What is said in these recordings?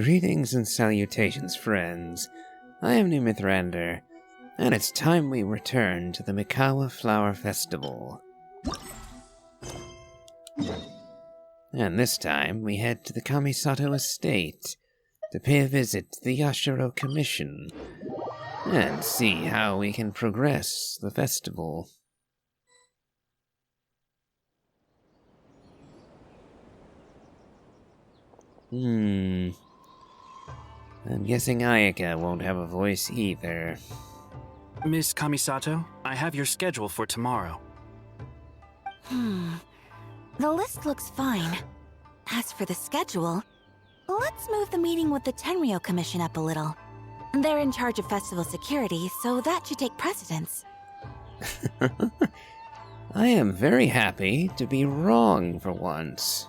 Greetings and salutations, friends. I am New Mithrander, and it's time we return to the Mikawa Flower Festival. And this time, we head to the Kamisato Estate to pay a visit to the Yashiro Commission and see how we can progress the festival. I'm guessing Ayaka won't have a voice either. Miss Kamisato, I have your schedule for tomorrow. The list looks fine. As for the schedule, let's move the meeting with the Tenryo Commission up a little. They're in charge of festival security, so that should take precedence. I am very happy to be wrong for once.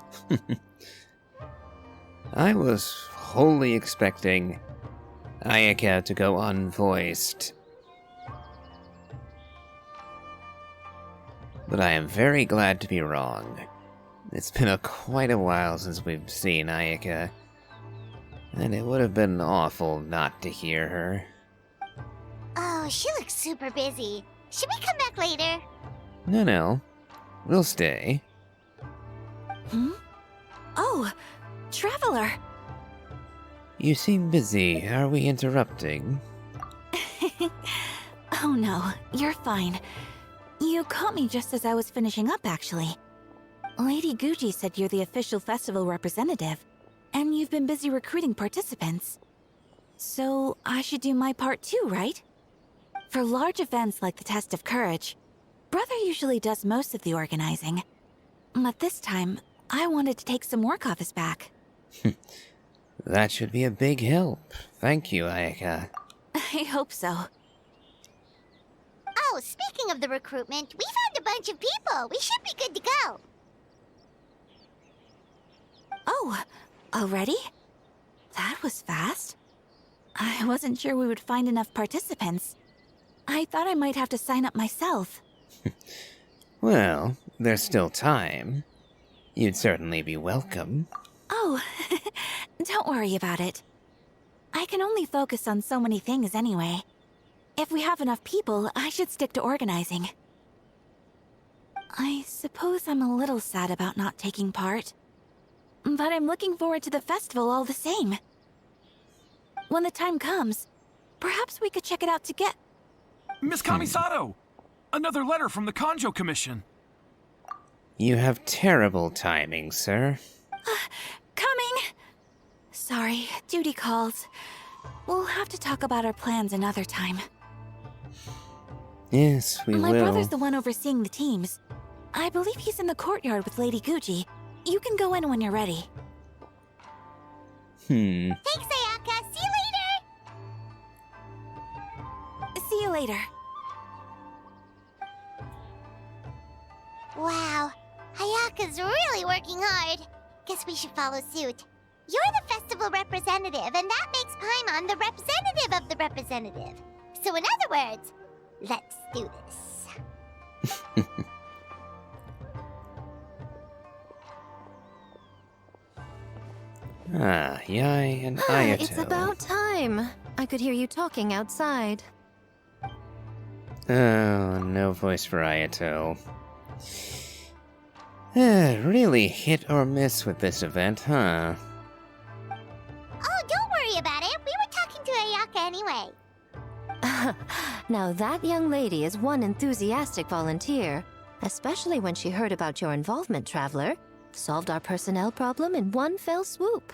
I was wholly expecting Ayaka to go unvoiced. But I am very glad to be wrong. It's been quite a while since we've seen Ayaka, and it would have been awful not to hear her. Oh, she looks super busy. Should we come back later? No. We'll stay. Oh, Traveler! You seem busy. Are we interrupting? Oh no, you're fine. You caught me just as I was finishing up, actually. Lady Guji said you're the official festival representative, and you've been busy recruiting participants. So I should do my part too, right? For large events like the Test of Courage, Brother usually does most of the organizing. But this time, I wanted to take some work off his back. That should be a big help. Thank you, Ayaka. I hope so. Oh, speaking of the recruitment, we found a bunch of people. We should be good to go. Oh, already? That was fast. I wasn't sure we would find enough participants. I thought I might have to sign up myself. Well, there's still time. You'd certainly be welcome. Oh, don't worry about it. I can only focus on so many things anyway. If we have enough people, I should stick to organizing. I suppose I'm a little sad about not taking part. But I'm looking forward to the festival all the same. When the time comes, perhaps we could check it out together. Miss Kamisato! Another letter from the Kanjo Commission. You have terrible timing, sir. Coming! Sorry, duty calls. We'll have to talk about our plans another time. Yes, we will. My brother's the one overseeing the teams. I believe he's in the courtyard with Lady Guji. You can go in when you're ready. Thanks, Ayaka. See you later! See you later. Wow, Ayaka's really working hard. Guess we should follow suit. You're the festival representative, and that makes Paimon the representative of the representative. So in other words, let's do this. Yai and Ayato. It's about time. I could hear you talking outside. Oh, no voice for Ayato. Really hit or miss with this event, huh? Oh, don't worry about it. We were talking to Ayaka anyway. Now that young lady is one enthusiastic volunteer, especially when she heard about your involvement, Traveler. Solved our personnel problem in one fell swoop.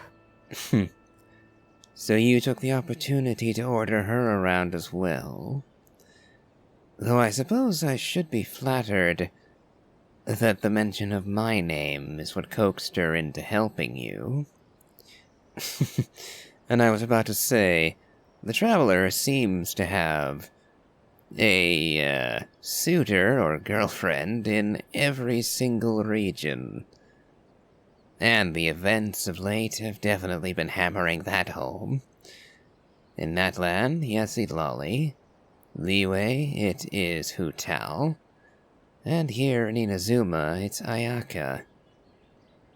So you took the opportunity to order her around as well? Though I suppose I should be flattered that the mention of my name is what coaxed her into helping you. And I was about to say, the Traveler seems to have a suitor or girlfriend in every single region. And the events of late have definitely been hammering that home. In Natlan, yes, Lolly. Liyue, it is Hu Tao. And here in Inazuma, it's Ayaka.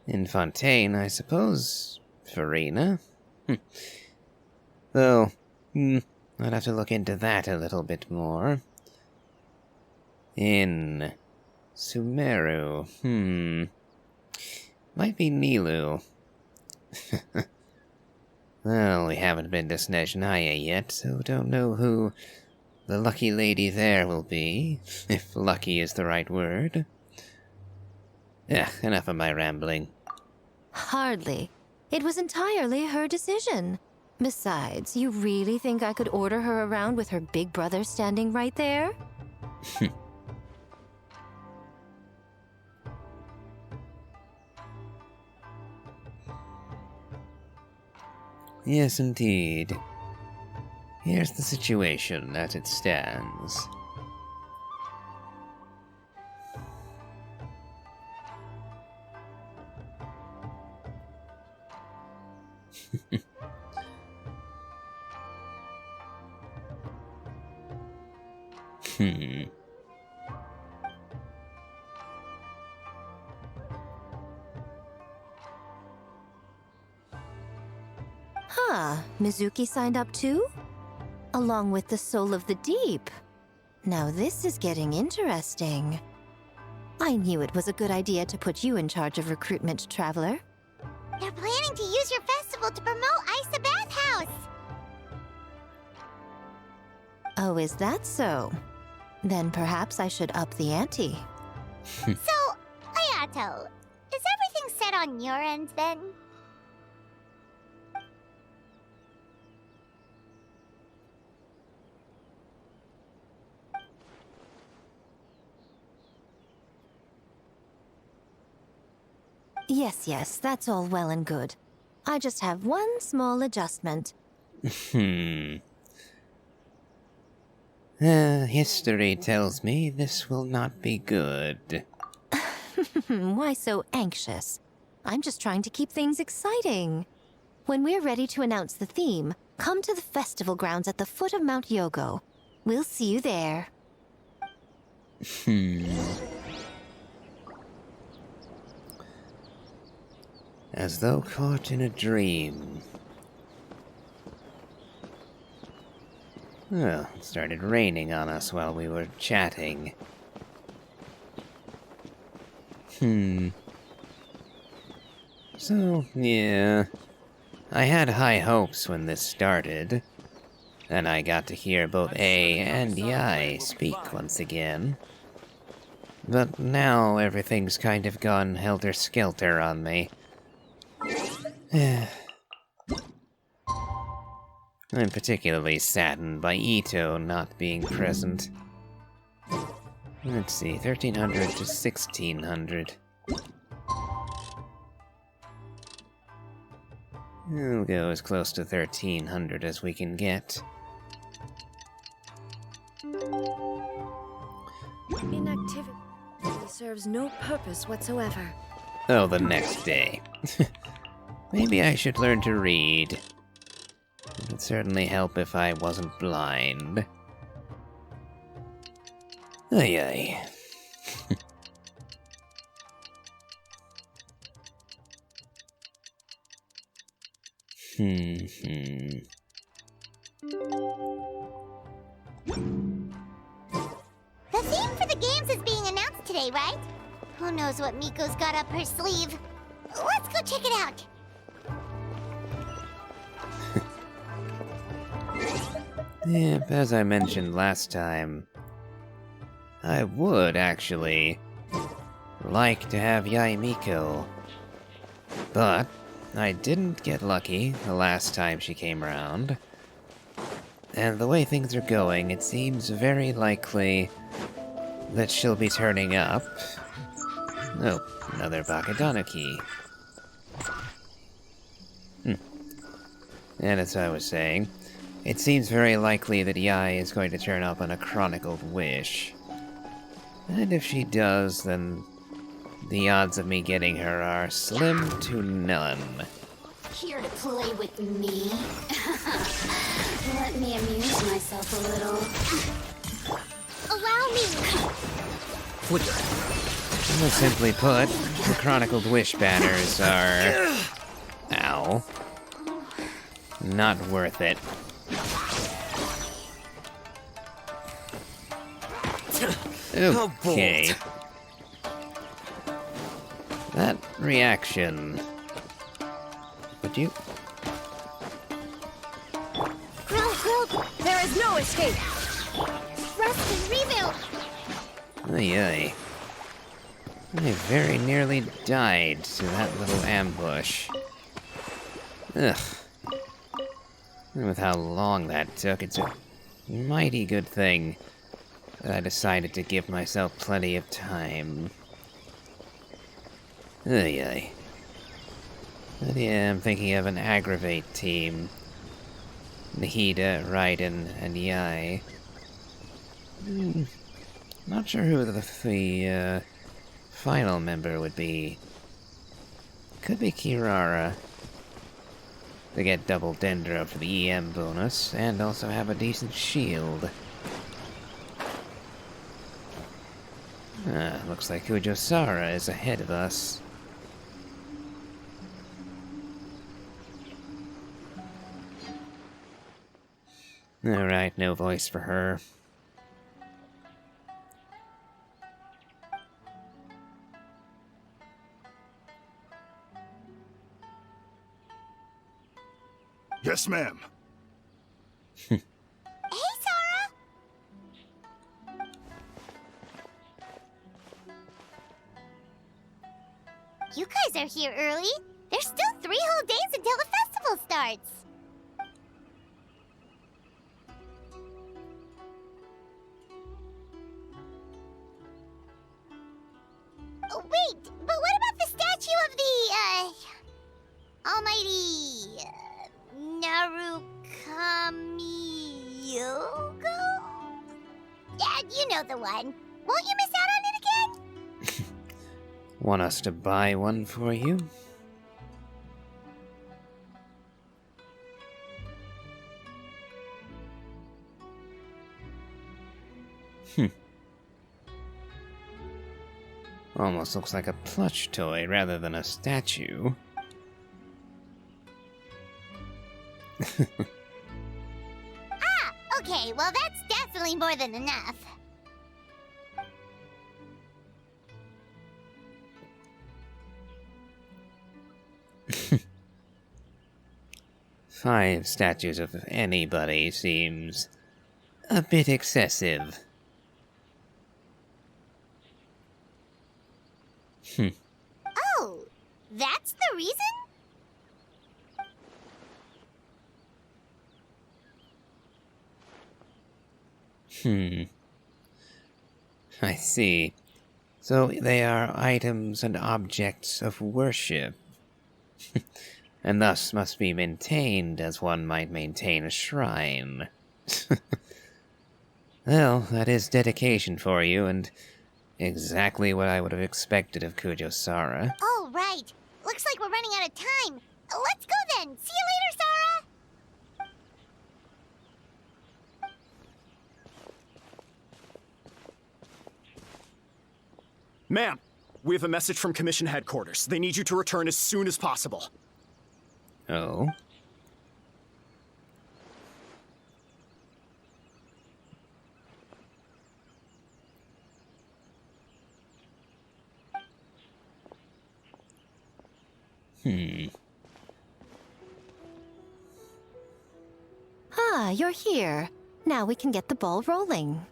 In Fontaine, I suppose, Farina? Though, I'd have to look into that a little bit more. In Sumeru, might be Nilu. Well, we haven't been to Snezhnaya yet, so don't know who the lucky lady there will be, if lucky is the right word. Enough of my rambling. Hardly. It was entirely her decision. Besides, you really think I could order her around with her big brother standing right there? Yes, indeed. Here's the situation as it stands. Mizuki signed up too? Along with the Soul of the Deep. Now this is getting interesting. I knew it was a good idea to put you in charge of recruitment, Traveler. They're planning to use your festival to promote Isa Bathhouse! Oh, is that so? Then perhaps I should up the ante. So, Ayato, is everything set on your end then? Yes, that's all well and good. I just have one small adjustment. History tells me this will not be good. Why so anxious? I'm just trying to keep things exciting. When we're ready to announce the theme, come to the festival grounds at the foot of Mount Yogo. We'll see you there. As though caught in a dream. Well, it started raining on us while we were chatting. So, yeah. I had high hopes when this started. And I got to hear both A and Yai speak once again. But now everything's kind of gone helter-skelter on me. I'm particularly saddened by Ito not being present. Let's see, 1300 to 1600. We'll go as close to 1300 as we can get. Inactivity serves no purpose whatsoever. Oh, the next day. Maybe I should learn to read. It would certainly help if I wasn't blind. Ay. The theme for the games is being announced today, right? Who knows what Miko's got up her sleeve? Let's go check it out. Yep, as I mentioned last time, I would actually like to have Yai Miko, but I didn't get lucky the last time she came around. And the way things are going, it seems very likely that she'll be turning up. Oh, another Bakadana key. And as I was saying, it seems very likely that Yai is going to turn up on a Chronicled Wish. And if she does, then the odds of me getting her are slim to none. Here to play with me? Let me amuse myself a little. Allow me. More simply put, the Chronicled Wish banners are... Ow. Not worth it. Okay. That reaction. Would you? Grill! There is no escape! Rest and rebuild! Ay. I very nearly died to that little ambush. Ugh. And with how long that took, it's a mighty good thing that I decided to give myself plenty of time. Ay. But yeah, I'm thinking of an aggravate team. Nahida, Raiden, and Yai. Not sure who the final member would be. Could be Kirara. To get double Dendro for the EM bonus, and also have a decent shield. Looks like Kujosara is ahead of us. Alright, no voice for her. Yes, ma'am. Hey, Sora! You guys are here early. There's still 3 whole days until the festival starts. Oh, wait, but what about the statue of the, almighty, Narukami-yogo? Yeah, you know the one. Won't you miss out on it again? Want us to buy one for you? Almost looks like a plush toy rather than a statue. Okay, well that's definitely more than enough. Five statues of anybody seems a bit excessive. Oh, that's the reason? I see. So they are items and objects of worship. And thus must be maintained as one might maintain a shrine. Well, that is dedication for you, and exactly what I would have expected of Kujosara. Oh, right. Looks like we're running out of time. Let's go then. See you later, Sora! Ma'am, we have a message from Commission Headquarters. They need you to return as soon as possible. Oh? Ah, you're here. Now we can get the ball rolling.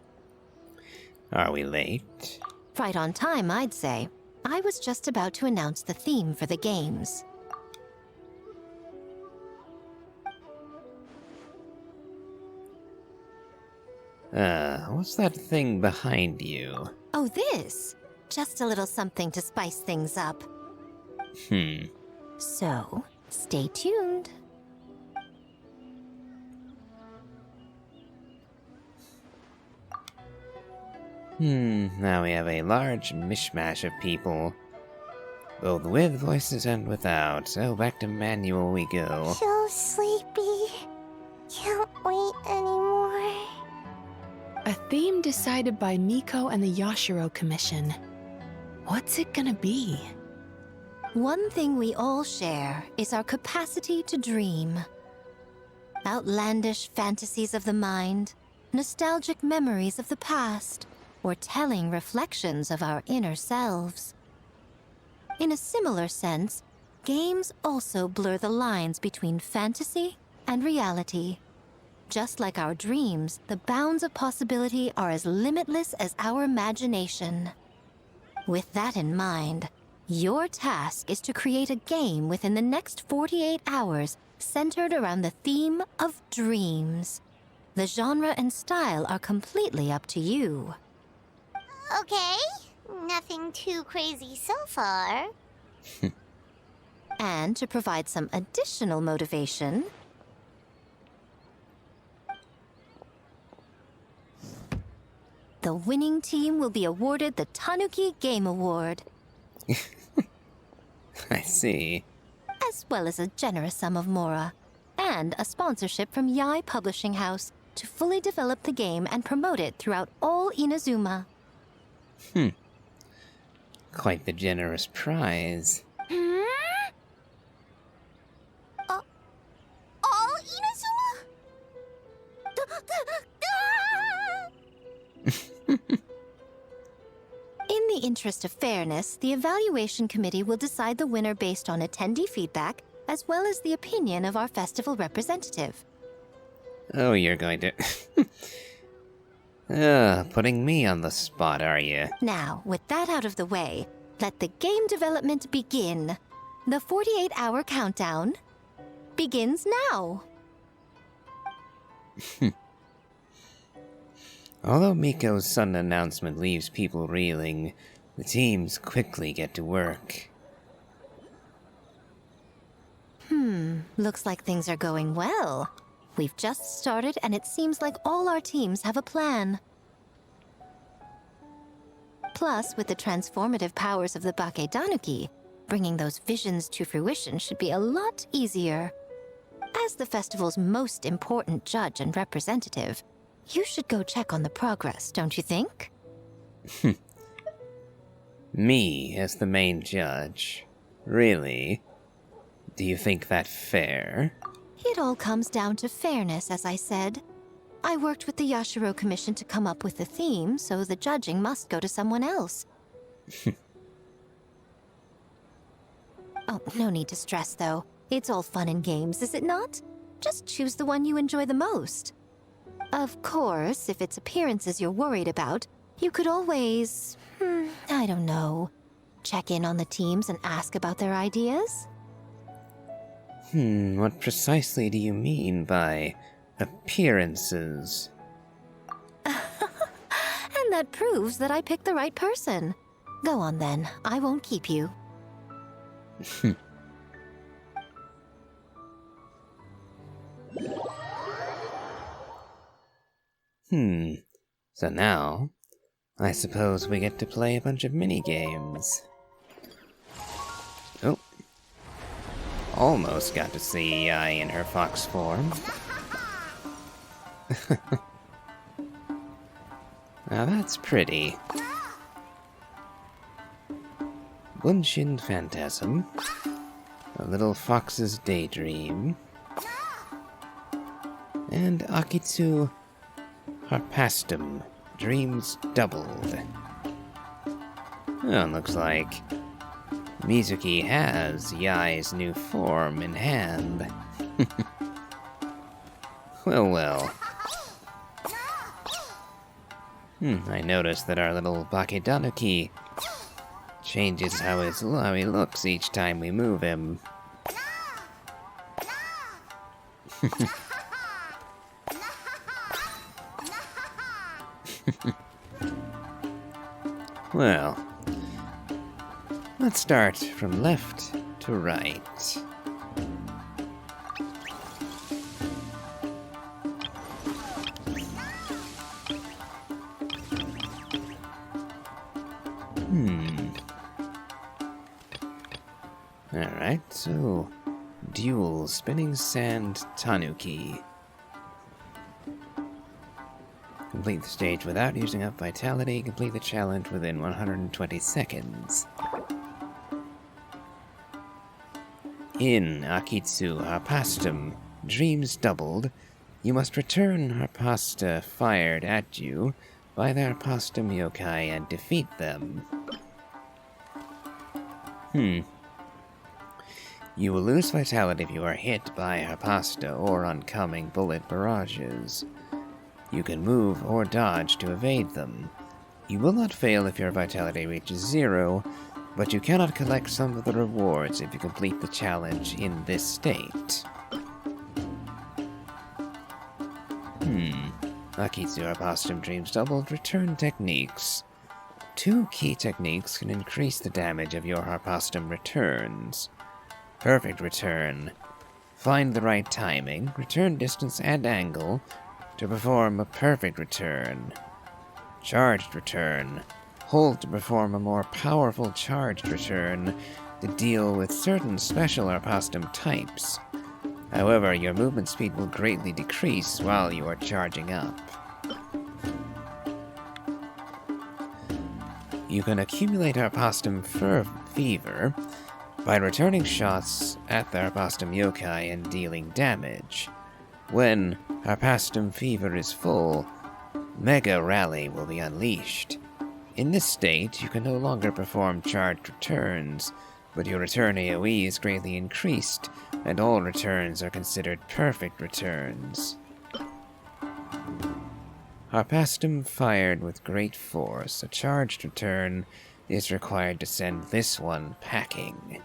Are we late? Right on time, I'd say. I was just about to announce the theme for the games. What's that thing behind you? Oh, this? Just a little something to spice things up. So, stay tuned. Now we have a large mishmash of people. Both with voices and without. So back to manual we go. So sleepy. Can't wait anymore. A theme decided by Miko and the Yashiro Commission. What's it gonna be? One thing we all share is our capacity to dream. Outlandish fantasies of the mind, nostalgic memories of the past, or telling reflections of our inner selves. In a similar sense, games also blur the lines between fantasy and reality. Just like our dreams, the bounds of possibility are as limitless as our imagination. With that in mind, your task is to create a game within the next 48 hours centered around the theme of dreams. The genre and style are completely up to you. Okay, nothing too crazy so far. And to provide some additional motivation, the winning team will be awarded the Tanuki Game Award, I see. as well as a generous sum of mora, and a sponsorship from Yai Publishing House to fully develop the game and promote it throughout all Inazuma. Quite the generous prize. All Inazuma? In the interest of fairness, the evaluation committee will decide the winner based on attendee feedback, as well as the opinion of our festival representative. Oh, you're going to... putting me on the spot, are you? Now, with that out of the way, let the game development begin. The 48-hour countdown begins now. Although Miko's sudden announcement leaves people reeling, the teams quickly get to work. Looks like things are going well. We've just started, and it seems like all our teams have a plan. Plus, with the transformative powers of the Bakedanuki, bringing those visions to fruition should be a lot easier. As the festival's most important judge and representative, you should go check on the progress, don't you think? Me as the main judge? Really? Do you think that fair? It all comes down to fairness, as I said. I worked with the Yashiro Commission to come up with the theme, so the judging must go to someone else. Oh, no need to stress, though. It's all fun and games, is it not? Just choose the one you enjoy the most. Of course, if it's appearances you're worried about, you could always... I don't know. Check in on the teams and ask about their ideas? What precisely do you mean by appearances? And that proves that I picked the right person. Go on then, I won't keep you. So now, I suppose we get to play a bunch of mini-games. Oh. Almost got to see Yai in her fox form. Now that's pretty. Genshin Phantasm. A Little Fox's Daydream. And Akitsu Harpastum, Dreams Doubled. Well, looks like Mizuki has Yai's new form in hand. Well. I noticed that our little Bakedanuki changes how he looks each time we move him. Well, let's start from left to right. Alright, so dual spinning sand tanuki. Complete the stage without using up vitality. Complete the challenge within 120 seconds. In Akitsu Harpastum, dreams doubled, you must return Harpasta fired at you by the Harpasta Yokai and defeat them. You will lose vitality if you are hit by Harpasta or oncoming bullet barrages. You can move or dodge to evade them. You will not fail if your vitality reaches 0, but you cannot collect some of the rewards if you complete the challenge in this state. Akitsu Harpastum Dreams Doubled Return Techniques. 2 key techniques can increase the damage of your Harpastum returns. Perfect Return. Find the right timing, return distance and angle to perform a perfect return. Charged Return. Hold to perform a more powerful charged return to deal with certain special Harpastum types. However, your movement speed will greatly decrease while you are charging up. You can accumulate Harpastum Fever by returning shots at the Harpastum Yokai and dealing damage. When Harpastum Fever is full, Mega Rally will be unleashed. In this state, you can no longer perform charged returns, but your return AoE is greatly increased, and all returns are considered perfect returns. Harpastum fired with great force. A charged return is required to send this one packing.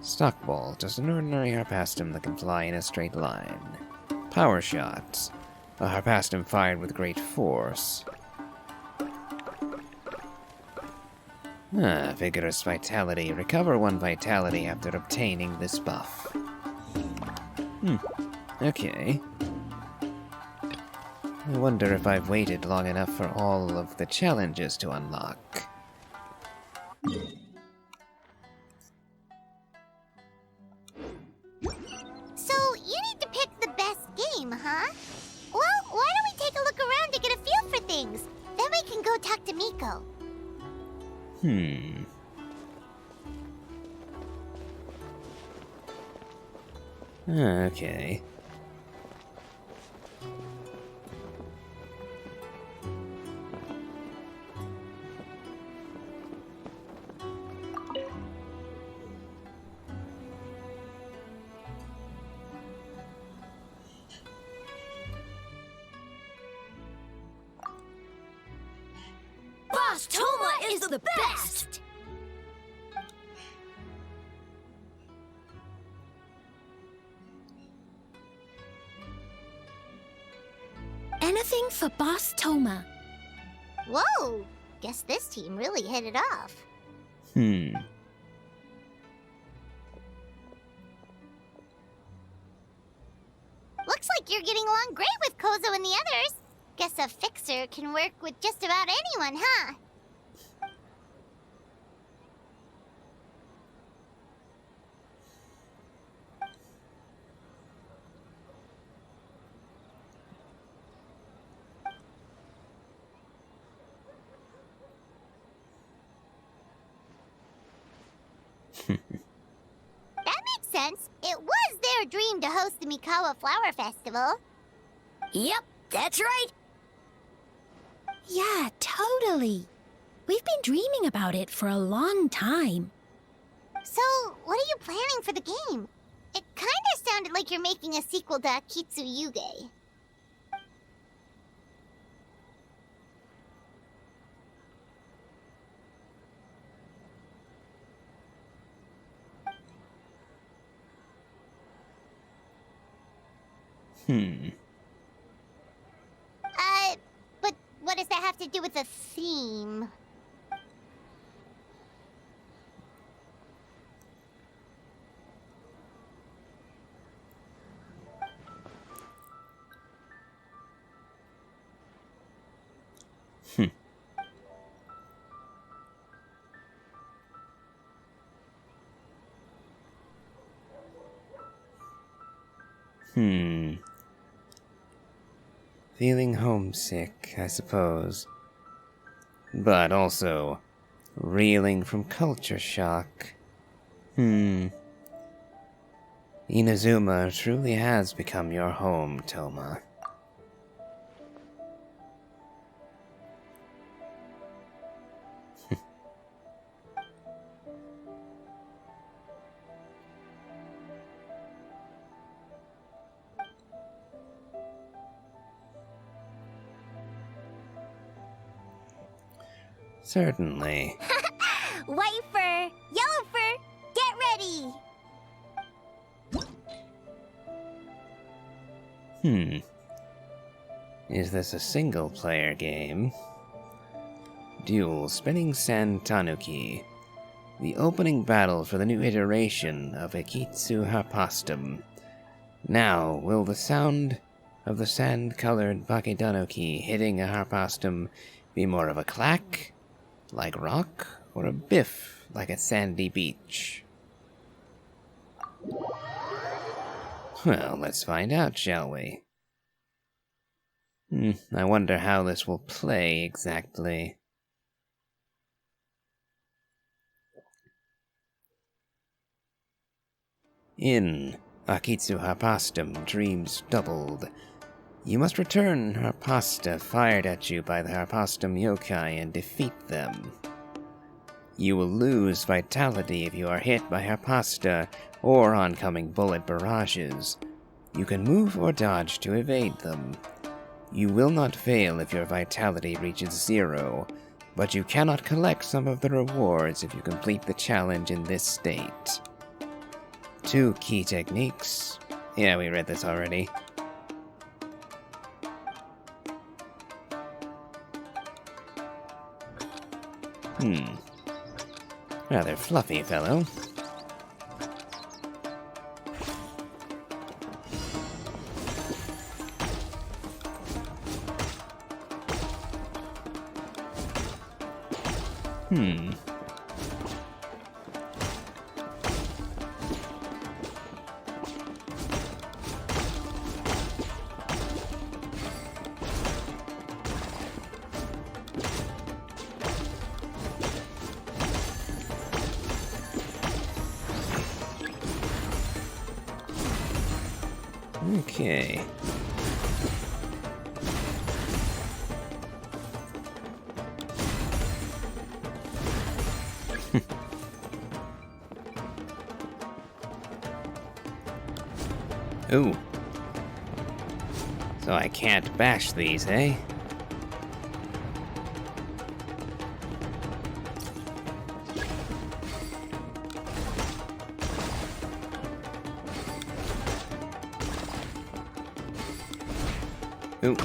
Stockball, just an ordinary Harpastum that can fly in a straight line. Power Shots, a Harpastum fired with great force. Vigorous Vitality. Recover 1 vitality after obtaining this buff. Okay. I wonder if I've waited long enough for all of the challenges to unlock. So, you need to pick the best game, huh? Well, why don't we take a look around to get a feel for things? Then we can go talk to Miko. Okay. Boss Toma is the best! Anything for Boss Toma. Whoa! Guess this team really hit it off. Looks like you're getting along great with Kozo and the others. Guess a fixer can work with just about anyone, huh? That makes sense. It was their dream to host the Mikawa Flower Festival. Yep, that's right. Yeah, totally. We've been dreaming about it for a long time. So, what are you planning for the game? It kinda sounded like you're making a sequel to Akitsu Yuge. But what does that have to do with the theme? Feeling homesick, I suppose. But also, reeling from culture shock. Inazuma truly has become your home, Toma. Certainly. White fur, yellow fur, get ready! Is this a single-player game? Duel Spinning Sand Tanuki. The opening battle for the new iteration of Akitsu Harpastum. Now, will the sound of the sand-colored Bakedanuki hitting a Harpastum be more of a clack, like rock, or a biff, like a sandy beach? Well, let's find out, shall we? I wonder how this will play exactly. In Akitsu Harpastum, dreams doubled. You must return Harpasta fired at you by the Harpastum yokai and defeat them. You will lose vitality if you are hit by Harpasta or oncoming bullet barrages. You can move or dodge to evade them. You will not fail if your vitality reaches 0, but you cannot collect some of the rewards if you complete the challenge in this state. 2 key techniques. Yeah, we read this already. Rather fluffy fellow. Okay. Ooh. So I can't bash these, eh? Ooh.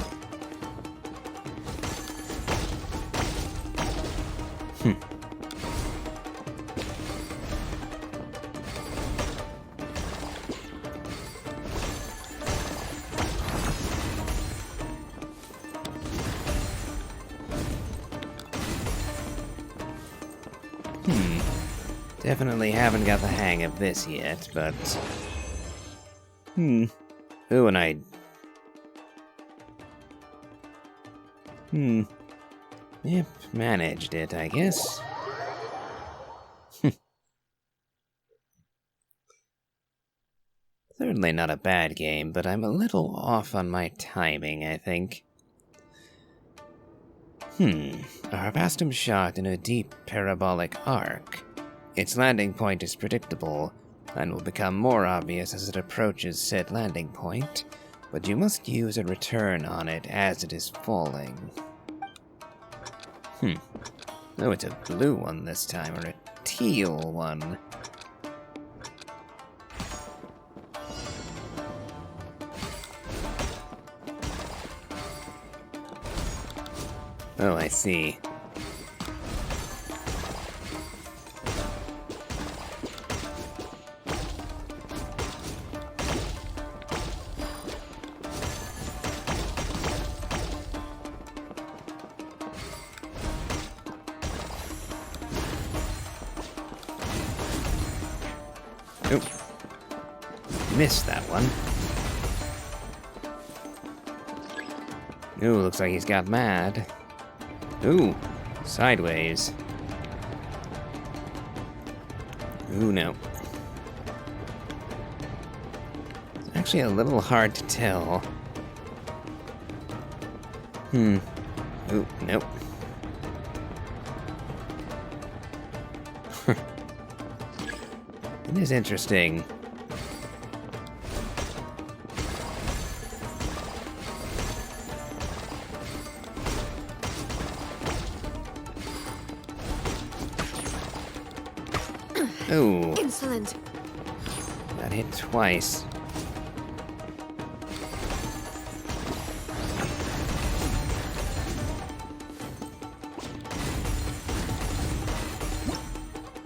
Definitely haven't got the hang of this yet, but... Ooh, and I... Yep, managed it, I guess. Certainly not a bad game, but I'm a little off on my timing, I think. A Harpastum shot in a deep parabolic arc. Its landing point is predictable, and will become more obvious as it approaches said landing point, but you must use a return on it as it is falling. Oh, it's a blue one this time, or a teal one. Oh, I see. Oop. Missed that one. Ooh, looks like he's got mad. Ooh, sideways. Ooh, no. actually a little hard to tell. Ooh, nope. It is interesting. Ooh. Insolent. Got hit twice.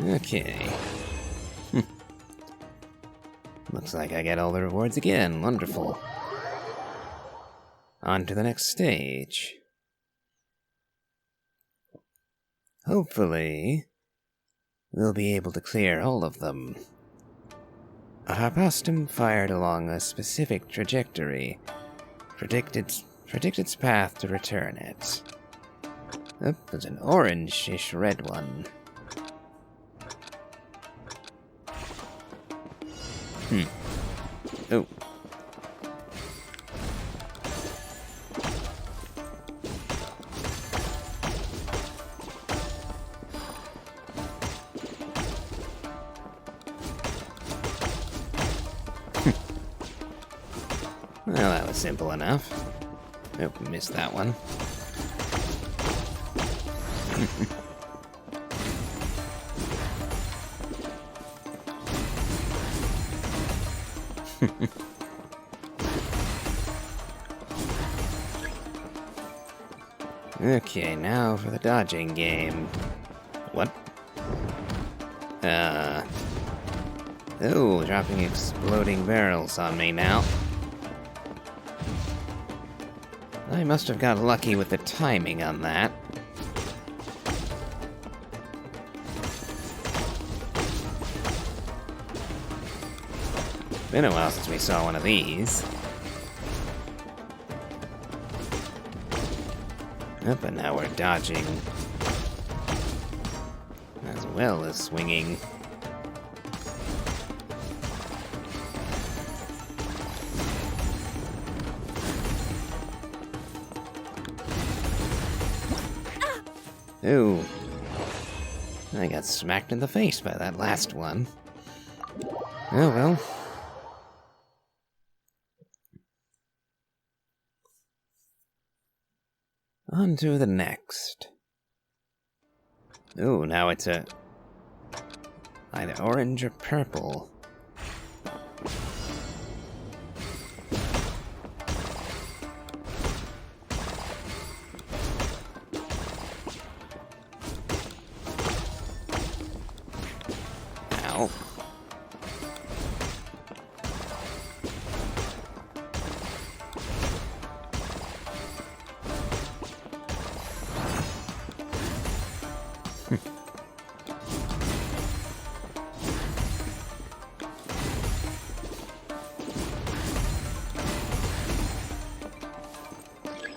Okay. Looks like I get all the rewards again. Wonderful. On to the next stage. Hopefully, we'll be able to clear all of them. A harpastum fired along a specific trajectory. Predict its path to return it. Oh, there's an orange-ish red one. Oh. Well, that was simple enough. Nope, missed that one. Okay, now for the dodging game. What? Oh, dropping exploding barrels on me now. I must have got lucky with the timing on that. Been a while since we saw one of these. Oh, but now we're dodging. As well as swinging. Ooh. I got smacked in the face by that last one. Oh well. On to the next. Ooh, now it's either orange or purple. Ow.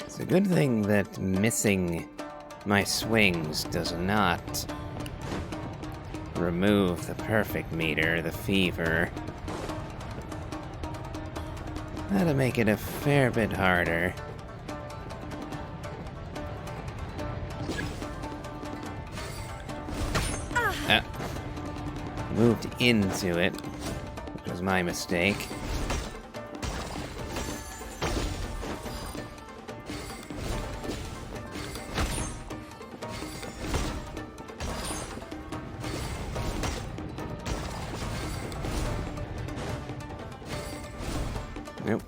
It's a good thing that missing my swings does not remove the perfect meter, the fever. That'll make it a fair bit harder. Moved into it, which was my mistake. Nope.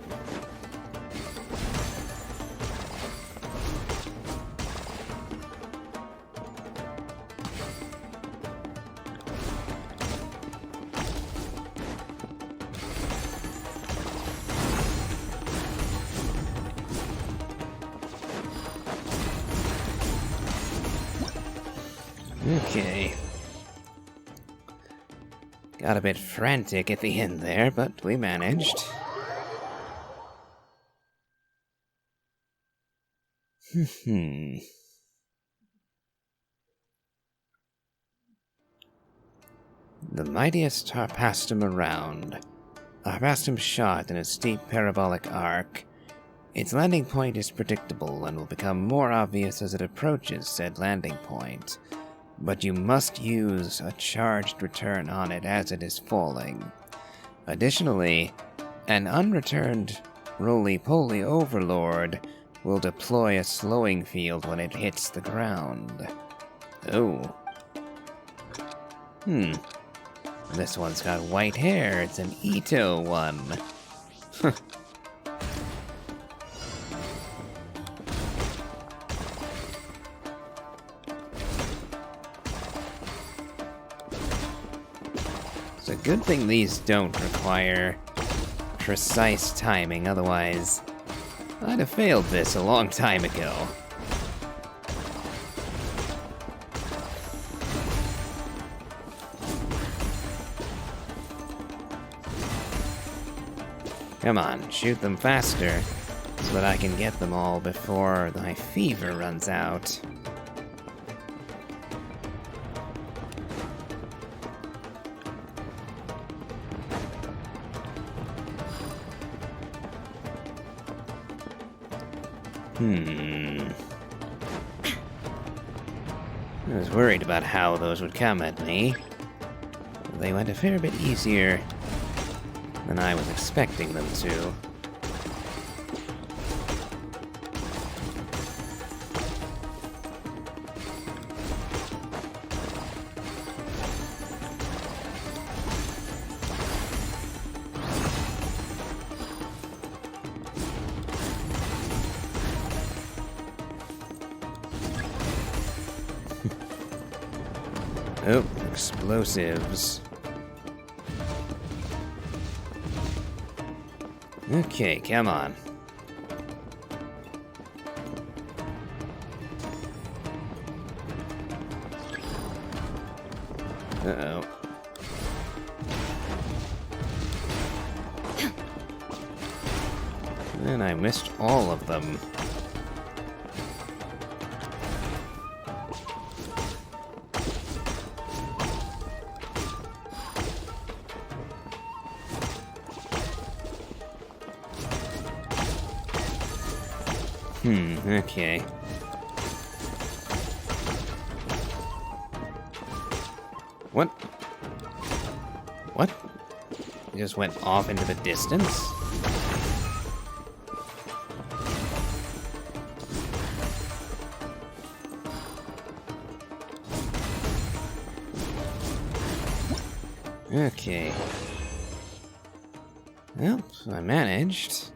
Okay. Got a bit frantic at the end there, but we managed. The mightiest harpastum around. Our Bastum shot in a steep parabolic arc. Its landing point is predictable and will become more obvious as it approaches said landing point, but you must use a charged return on it as it is falling. Additionally, an unreturned roly-poly overlord will deploy a slowing field when it hits the ground. Oh. This one's got white hair. It's an Ito one. It's a good thing these don't require precise timing, otherwise I'd have failed this a long time ago. Come on, shoot them faster, so that I can get them all before my fever runs out. I was worried about how those would come at me. They went a fair bit easier than I was expecting them to. Oh, explosives. Okay, come on. Uh-oh. And I missed all of them. Okay. What? What? It just went off into the distance? Okay. Well, I managed.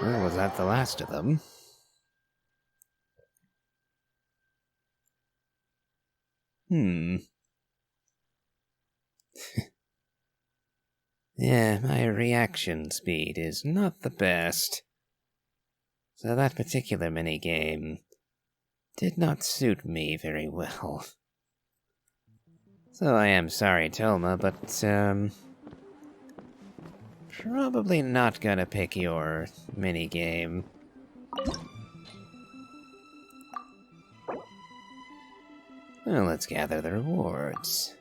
Well, was that the last of them? Yeah, my reaction speed is not the best. So that particular minigame did not suit me very well. So I am sorry, Toma, but, probably not gonna pick your minigame. Well, let's gather the rewards.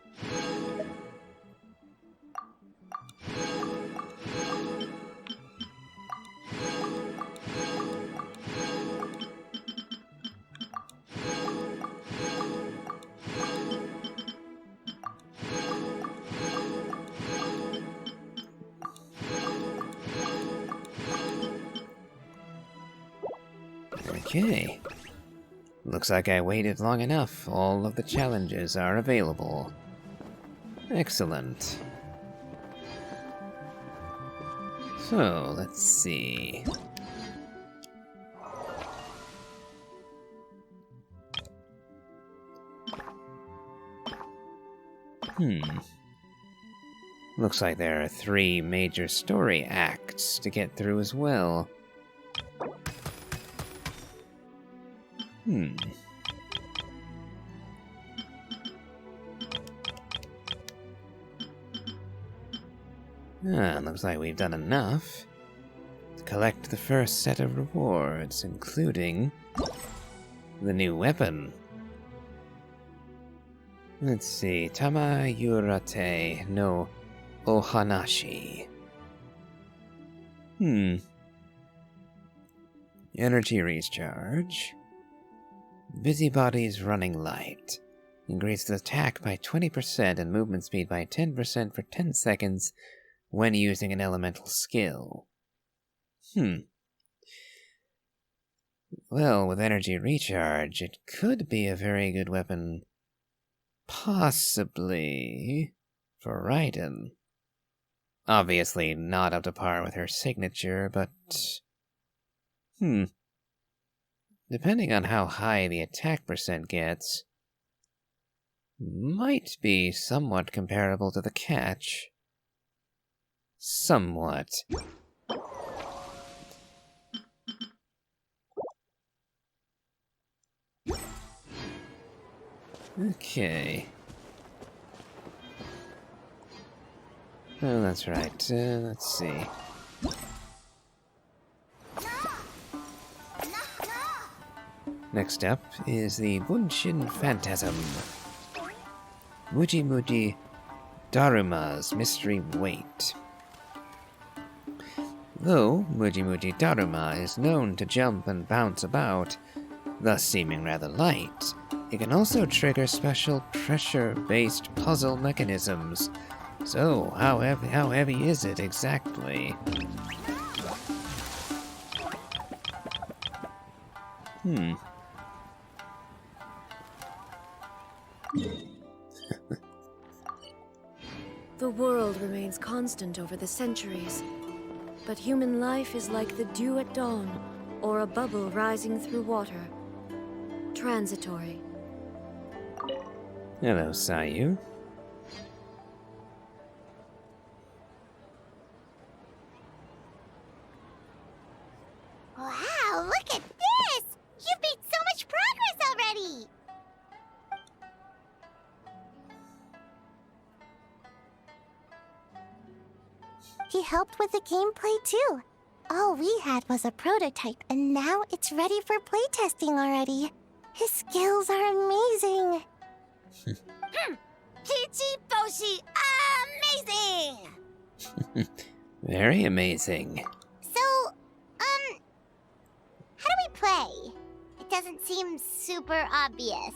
Okay. Looks like I waited long enough. All of the challenges are available. Excellent. So, let's see. Looks like there are 3 major story acts to get through as well. Looks like we've done enough to collect the first set of rewards, including the new weapon. Let's see. Tamayurate no Ohanashi. Energy recharge. Busybody's running light. Increases attack by 20% and movement speed by 10% for 10 seconds when using an elemental skill. Well, with energy recharge, it could be a very good weapon. Possibly for Raiden. Obviously not up to par with her signature, but... Depending on how high the attack percent gets, might be somewhat comparable to the catch. Somewhat. Okay. Oh, that's right. Let's see. Next up is the Bunshin Phantasm. Muji Muji Daruma's Mystery Weight. Though Muji Muji Daruma is known to jump and bounce about, thus seeming rather light, it can also trigger special pressure-based puzzle mechanisms. So, how heavy is it exactly? The world remains constant over the centuries, but human life is like the dew at dawn, or a bubble rising through water. Transitory. Hello, Sayu. Wow, look at this! You've made so much progress already! He helped with the gameplay too. All we had was a prototype, and now it's ready for playtesting already. His skills are amazing. Peachy Boshi, amazing! Very amazing. So, how do we play? It doesn't seem super obvious.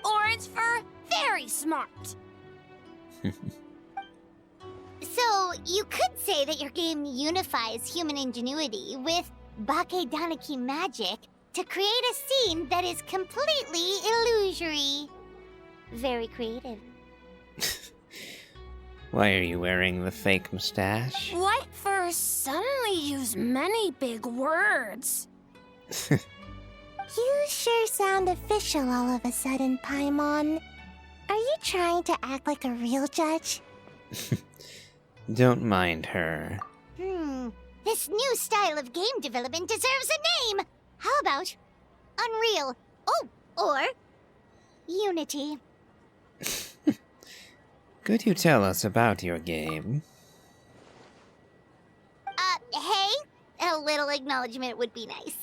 Orange fur, very smart. So, you could say that your game unifies human ingenuity with Bakedanaki magic to create a scene that is completely illusory. Very creative. Why are you wearing the fake mustache? White fur suddenly use many big words. You sure sound official all of a sudden, Paimon. Are you trying to act like a real judge? Don't mind her. This new style of game development deserves a name! How about Unreal? Oh, or Unity. Could you tell us about your game? Hey? A little acknowledgement would be nice.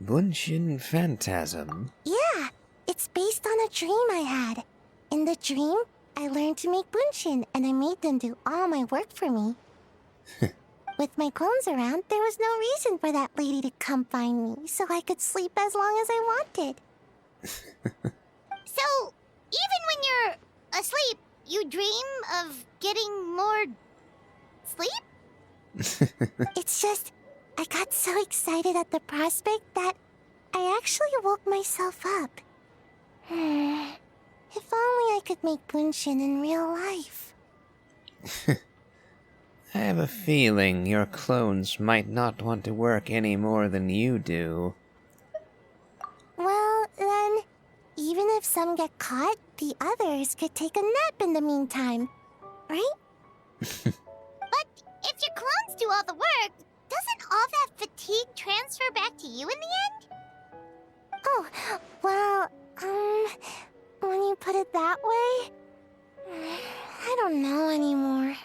Bunshin Phantasm? Yeah, it's based on a dream I had. In the dream, I learned to make bunshin, and I made them do all my work for me. With my clones around, there was no reason for that lady to come find me, so I could sleep as long as I wanted. So, even when you're asleep, you dream of getting more sleep? It's just, I got so excited at the prospect that I actually woke myself up. If only I could make bunshin in real life. I have a feeling your clones might not want to work any more than you do. Well, then, even if some get caught, the others could take a nap in the meantime, right? But if your clones do all the work, doesn't all that fatigue transfer back to you in the end? Oh, well, when you put it that way, I don't know anymore.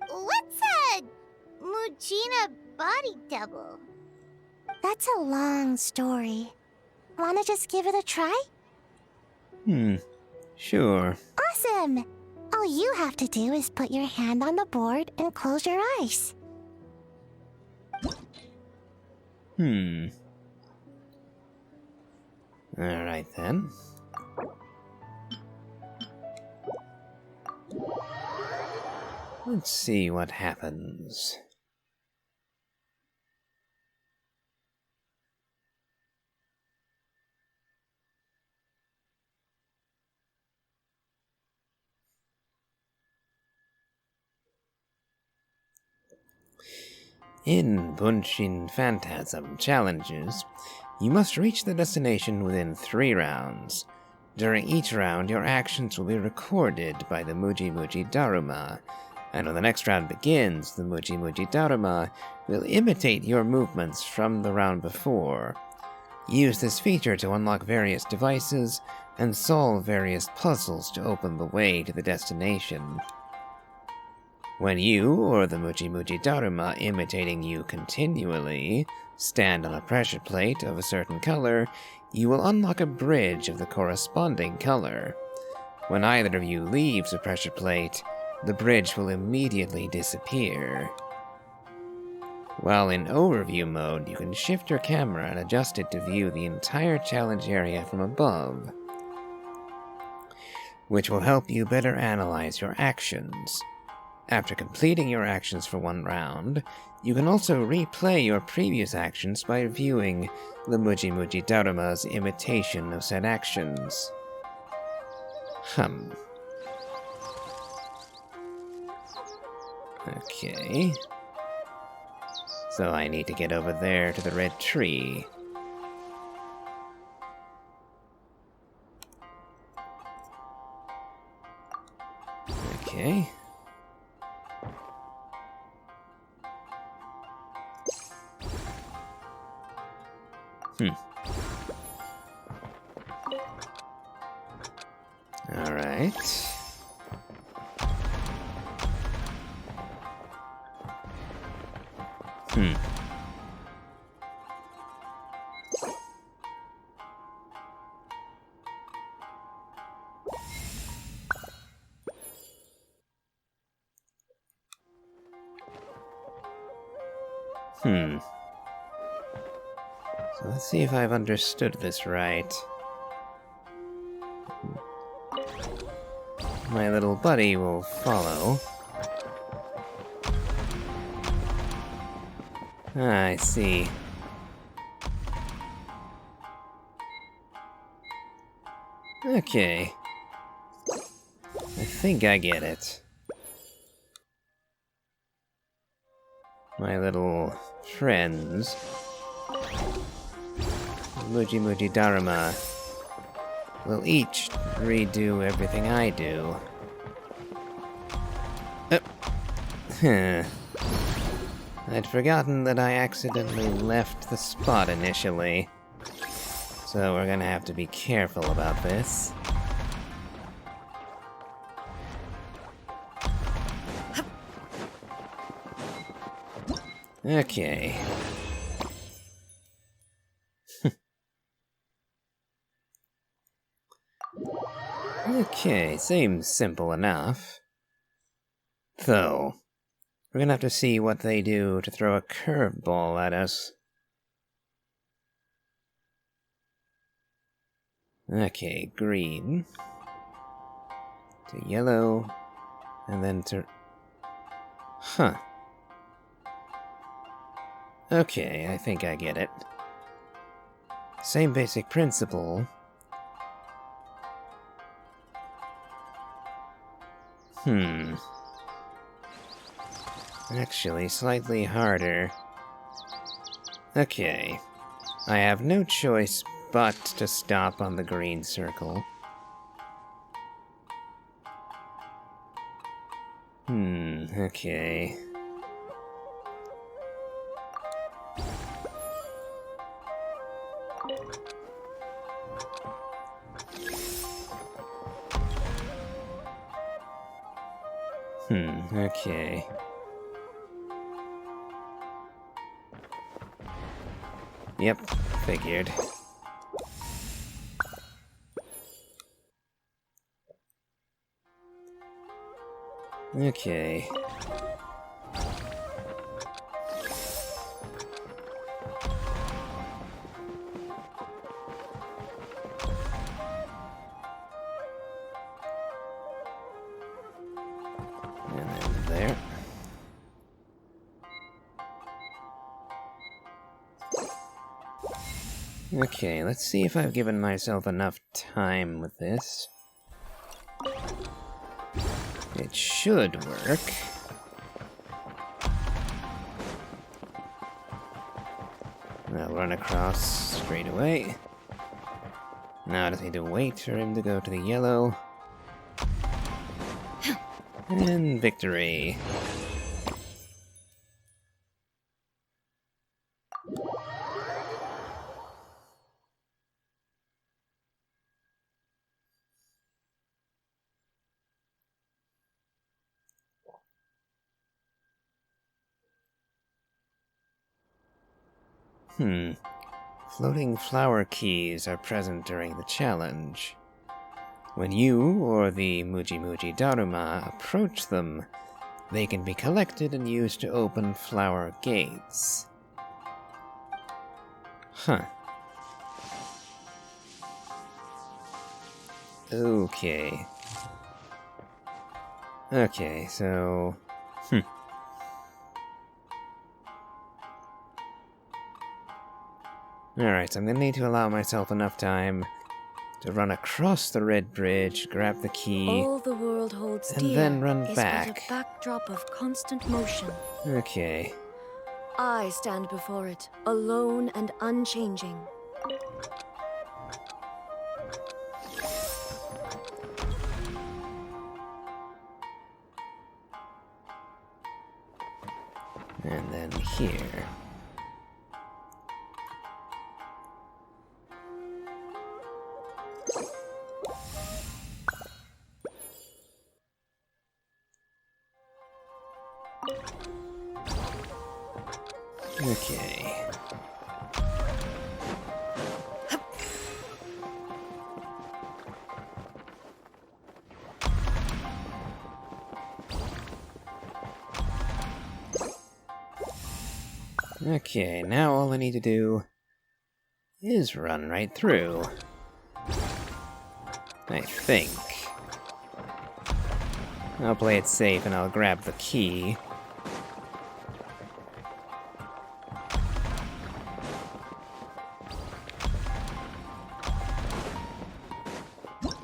What's a Mujina body double? That's a long story. Wanna just give it a try? Sure. Awesome! All you have to do is put your hand on the board and close your eyes. Alright then. Let's see what happens. In Bunshin Phantasm challenges, you must reach the destination within 3 rounds. During each round, your actions will be recorded by the Muji Muji Daruma, and when the next round begins, the Muji Muji Daruma will imitate your movements from the round before. Use this feature to unlock various devices and solve various puzzles to open the way to the destination. When you, or the Muji Muji Daruma imitating you continually, stand on a pressure plate of a certain color, you will unlock a bridge of the corresponding color. When either of you leaves a pressure plate, the bridge will immediately disappear. While in overview mode, you can shift your camera and adjust it to view the entire challenge area from above, which will help you better analyze your actions. After completing your actions for 1 round, you can also replay your previous actions by viewing the Muji Muji Daruma's imitation of said actions. Okay. So I need to get over there to the red tree. Okay. Alright. So let's see if I've understood this right. My little buddy will follow. Ah, I see. Okay. I think I get it. My little friends, Muji Muji Daruma, will each redo everything I do. I'd forgotten that I accidentally left the spot initially, so we're gonna have to be careful about this. Okay. Okay, seems simple enough. Though, we're gonna have to see what they do to throw a curveball at us. Okay, green. To yellow. And then to... Huh. Okay, I think I get it. Same basic principle. Actually, slightly harder. Okay. I have no choice butt to stop on the green circle. Okay. Okay. Yep, figured. Okay. And then there. Okay, let's see if I've given myself enough time with this. It should work. I'll run across straight away. Now I just need to wait for him to go to the yellow. And victory. Floating flower keys are present during the challenge. When you or the Muji Muji Daruma approach them, they can be collected and used to open flower gates. Huh. Okay. Okay, so... Alright, so I'm gonna need to allow myself enough time to run across the red bridge, grab the key, All the world holds and dear then run is back. but a backdrop of constant motion. Okay. I stand before it, alone and unchanging. And then here. Okay. Okay, now all I need to do is run right through. I think. I'll play it safe and I'll grab the key.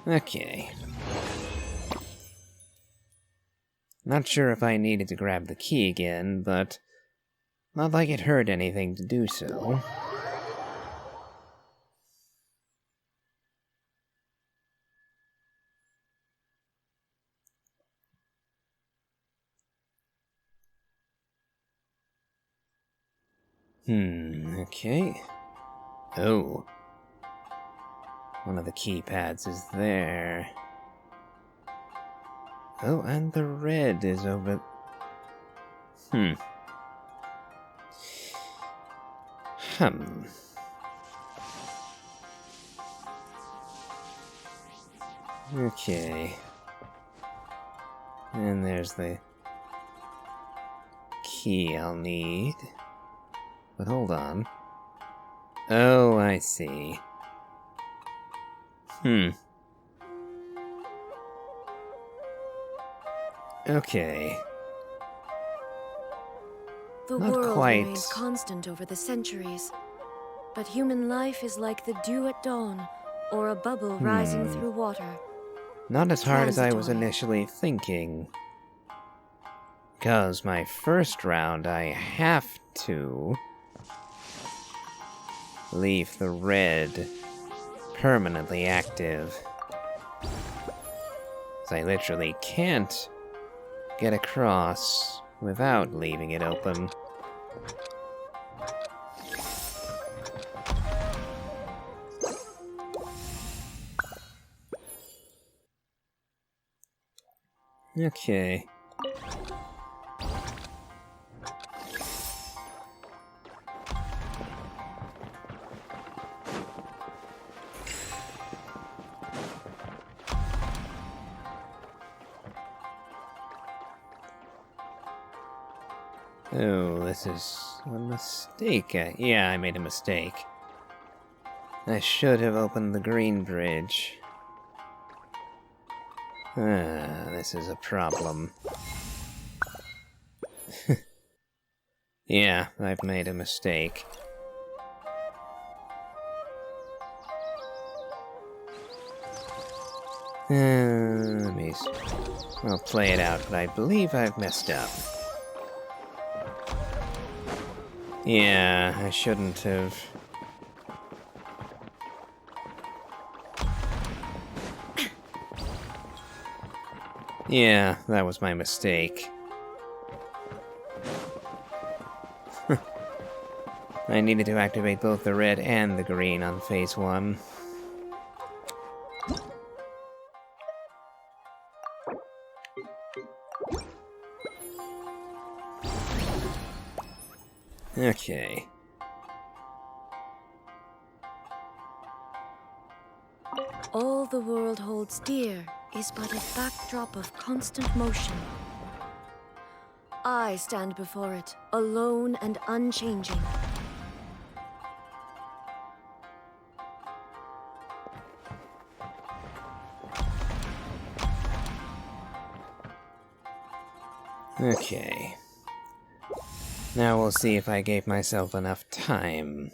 Okay. Not sure if I needed to grab the key again, but not like it hurt anything to do so. Okay. Oh. One of the keypads is there. Oh, and the red is over... Okay. And there's the key I'll need. But hold on. Oh, I see. Okay. The Not world quite. remains constant over the centuries, but human life is like the dew at dawn, or a bubble rising through water. Not as hard as I was Transitory. initially thinking. Because my first round, I have to leave the red permanently active. So I literally can't get across without leaving it open. Okay. Oh, this is a mistake. Yeah, I made a mistake. I should have opened the green bridge. This is a problem. Yeah, I've made a mistake. I'll play it out, but I believe I've messed up. Yeah, I shouldn't have. Yeah, that was my mistake. I needed to activate both the red and the green on phase 1. Okay. All the world holds dear is but a backdrop of constant motion. I stand before it, alone and unchanging. Okay. Now we'll see if I gave myself enough time.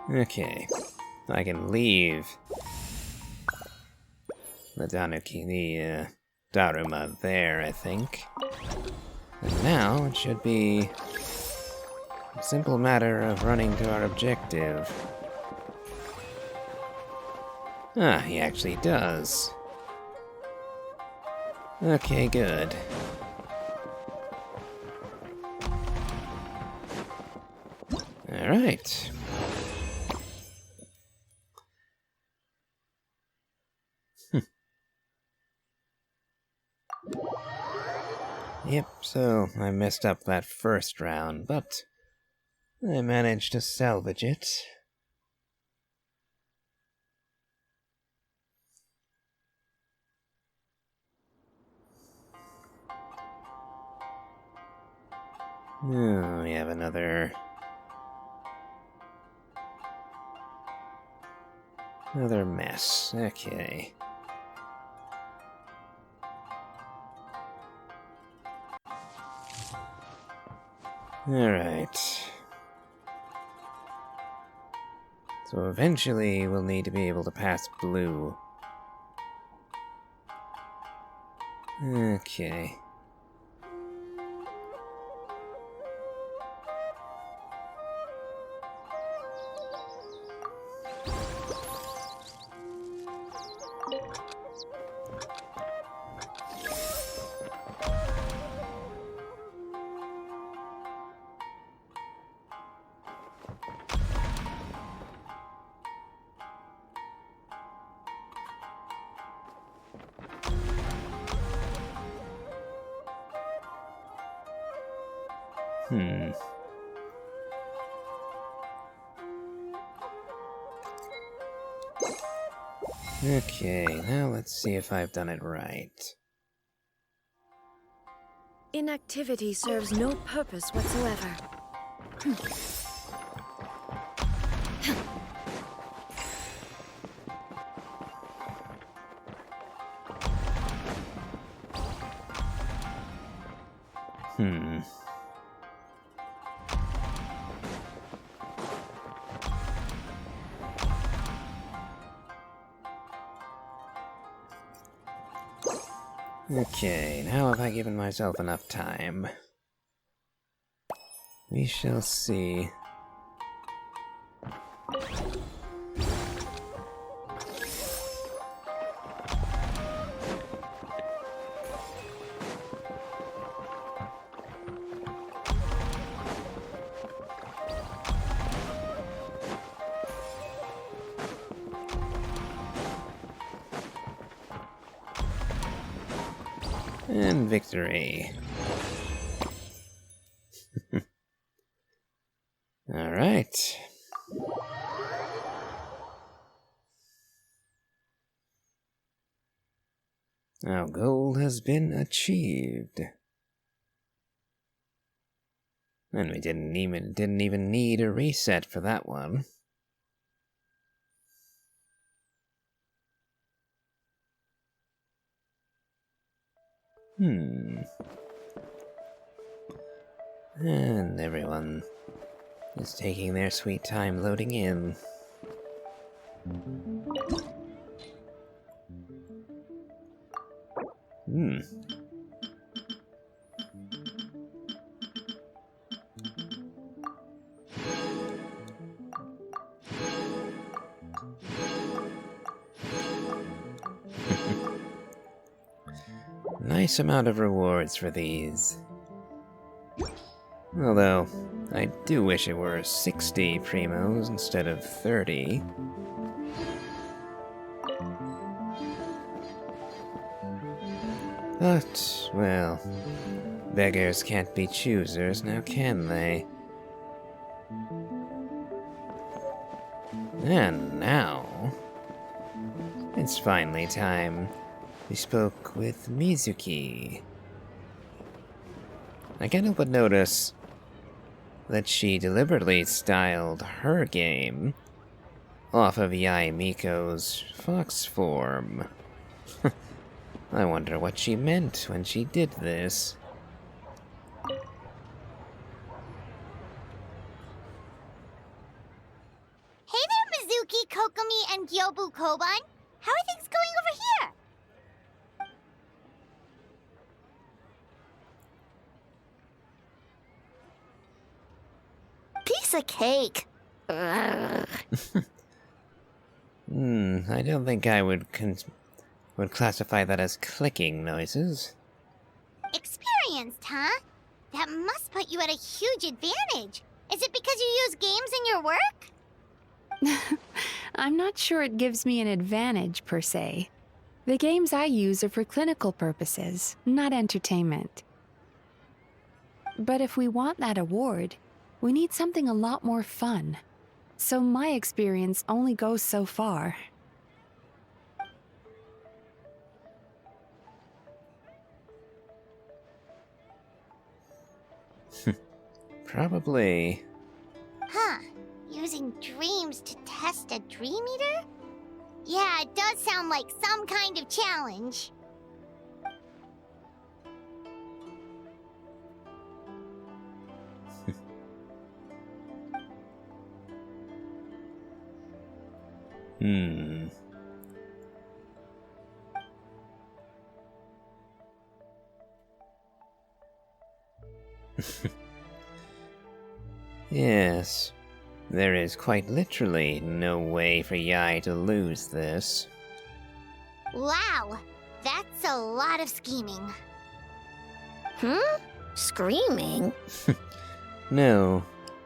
Okay, I can leave the Daruma there, I think. And now it should be a simple matter of running to our objective. Ah, he actually does. Okay, good. Alright. Yep, so I messed up that first round, but I managed to salvage it. Oh, we have another mess. Okay. Alright. So eventually we'll need to be able to pass blue. Okay. Okay, now let's see if I've done it right. Inactivity serves no purpose whatsoever. Okay, now have I given myself enough time? We shall see. And victory. Alright. Our goal has been achieved. And we didn't even need a reset for that one. And everyone is taking their sweet time loading in. Nice amount of rewards for these. Although, I do wish it were 60 primos instead of 30. But, well, beggars can't be choosers, now can they? And now, it's finally time we spoke with Mizuki. I can't help but notice that she deliberately styled her game off of Yae Miko's fox form. I wonder what she meant when she did this. Hey there, Mizuki, Kokomi, and Gyobu Koban. How are things going over here? Piece of cake. I don't think I would classify that as clicking noises. Experienced, huh? That must put you at a huge advantage. Is it because you use games in your work? I'm not sure it gives me an advantage, per se. The games I use are for clinical purposes, not entertainment. But if we want that award, we need something a lot more fun. So my experience only goes so far. Probably. Huh. Using dreams to test a dream eater? Yeah, it does sound like some kind of challenge. Yes, there is quite literally no way for Yae to lose this. Wow, that's a lot of scheming. Screaming? No,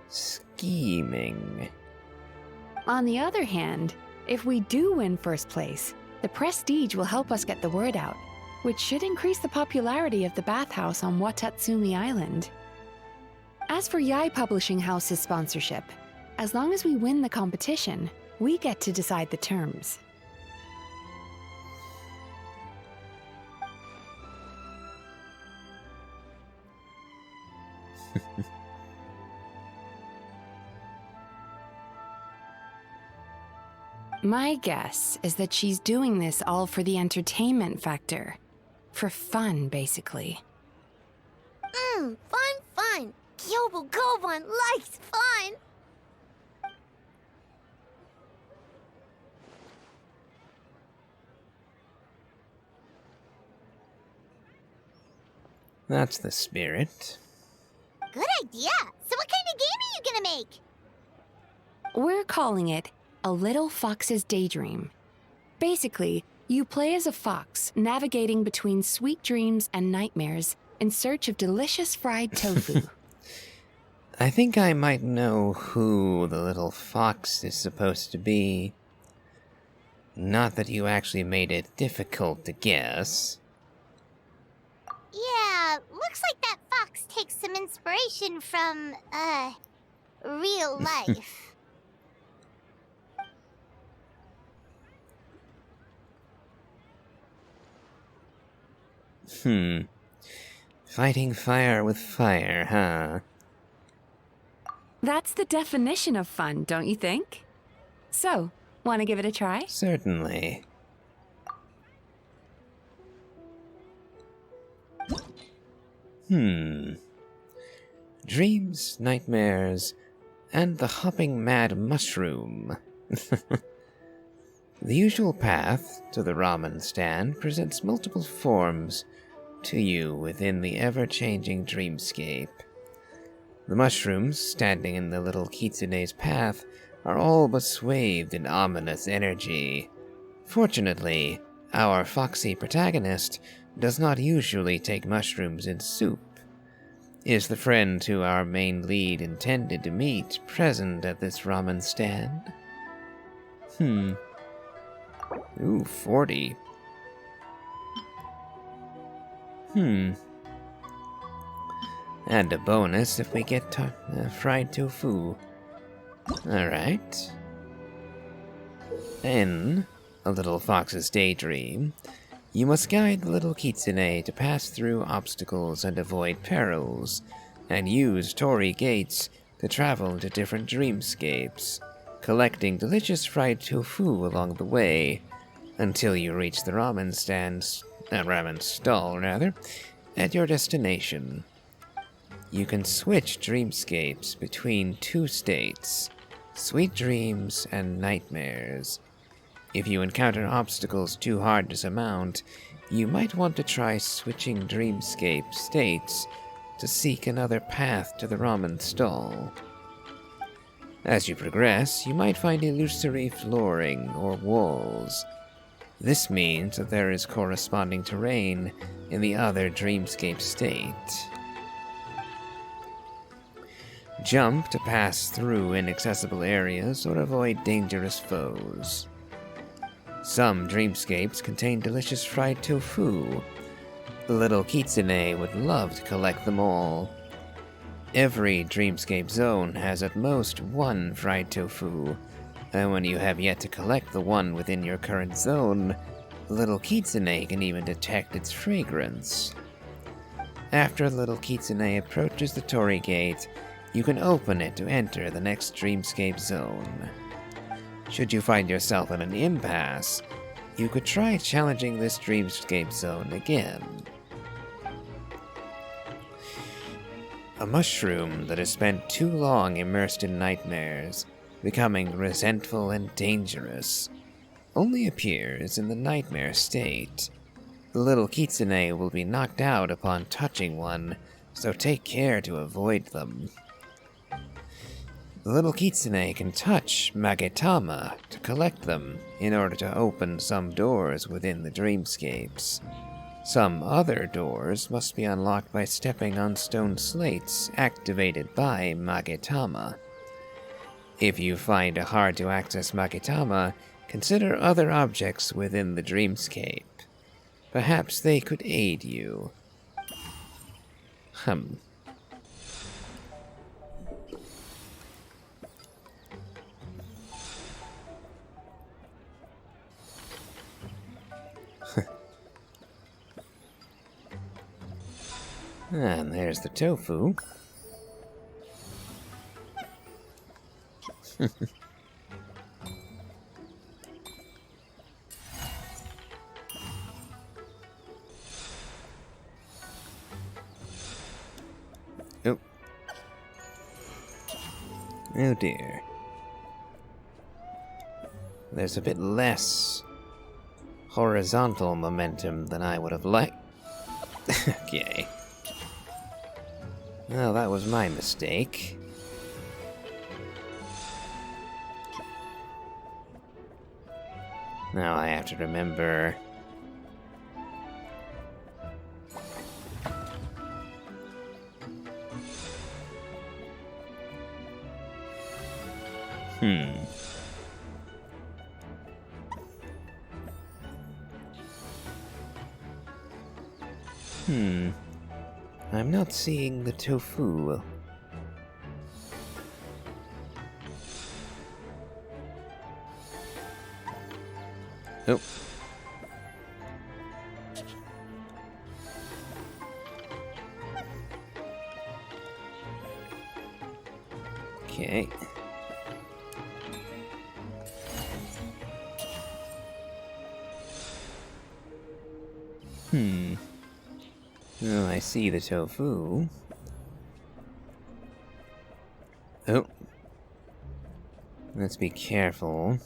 scheming. On the other hand, if we do win first place, the prestige will help us get the word out, which should increase the popularity of the bathhouse on Watatsumi Island. As for Yae Publishing House's sponsorship, as long as we win the competition, we get to decide the terms. My guess is that she's doing this all for the entertainment factor. For fun, basically. Fun. Gyobu Koban likes fun. That's the spirit. Good idea. So what kind of game are you gonna make? We're calling it A Little Fox's Daydream. Basically, you play as a fox navigating between sweet dreams and nightmares in search of delicious fried tofu. I think I might know who the little fox is supposed to be. Not that you actually made it difficult to guess. Yeah, looks like that fox takes some inspiration from, real life. Fighting fire with fire, huh? That's the definition of fun, don't you think? So, want to give it a try? Certainly. Dreams, nightmares, and the hopping mad mushroom. The usual path to the ramen stand presents multiple forms to you within the ever-changing dreamscape. The mushrooms standing in the little kitsune's path are all but swathed in ominous energy. Fortunately, our foxy protagonist does not usually take mushrooms in soup. Is the friend who our main lead intended to meet present at this ramen stand? Ooh, 40. And a bonus if we get fried tofu. Alright. In A Little Fox's Daydream, you must guide the little kitsune to pass through obstacles and avoid perils, and use torii gates to travel to different dreamscapes, collecting delicious fried tofu along the way, until you reach the ramen stall, at your destination. You can switch dreamscapes between two states, sweet dreams and nightmares. If you encounter obstacles too hard to surmount, you might want to try switching dreamscape states to seek another path to the ramen stall. As you progress, you might find illusory flooring or walls. This means that there is corresponding terrain in the other dreamscape state. Jump to pass through inaccessible areas or avoid dangerous foes. Some dreamscapes contain delicious fried tofu. The little kitsune would love to collect them all. Every dreamscape zone has at most one fried tofu, and when you have yet to collect the one within your current zone, the little kitsune can even detect its fragrance. After the little kitsune approaches the torii gate, you can open it to enter the next dreamscape zone. Should you find yourself in an impasse, you could try challenging this dreamscape zone again. A mushroom that has spent too long immersed in nightmares, becoming resentful and dangerous, only appears in the nightmare state. The little kitsune will be knocked out upon touching one, so take care to avoid them. The little kitsune can touch Magetama to collect them in order to open some doors within the dreamscapes. Some other doors must be unlocked by stepping on stone slates activated by Magetama. If you find a hard-to-access Magetama, consider other objects within the dreamscape. Perhaps they could aid you. And there's the tofu. Oh. Oh dear. There's a bit less horizontal momentum than I would have liked. Okay. Well, that was my mistake. Now I have to remember... I'm not seeing the tofu. Oh. Okay. Oh, I see the tofu. Oh. Let's be careful.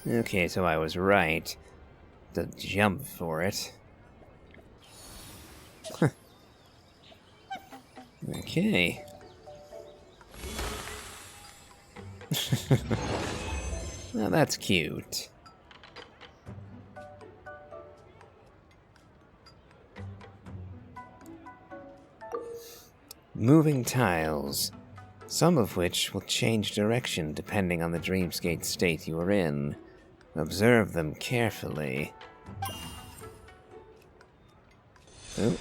Okay, so I was right to jump for it. Okay. Well, that's cute. Moving tiles, some of which will change direction depending on the dreamscape state you are in. Observe them carefully. Oh.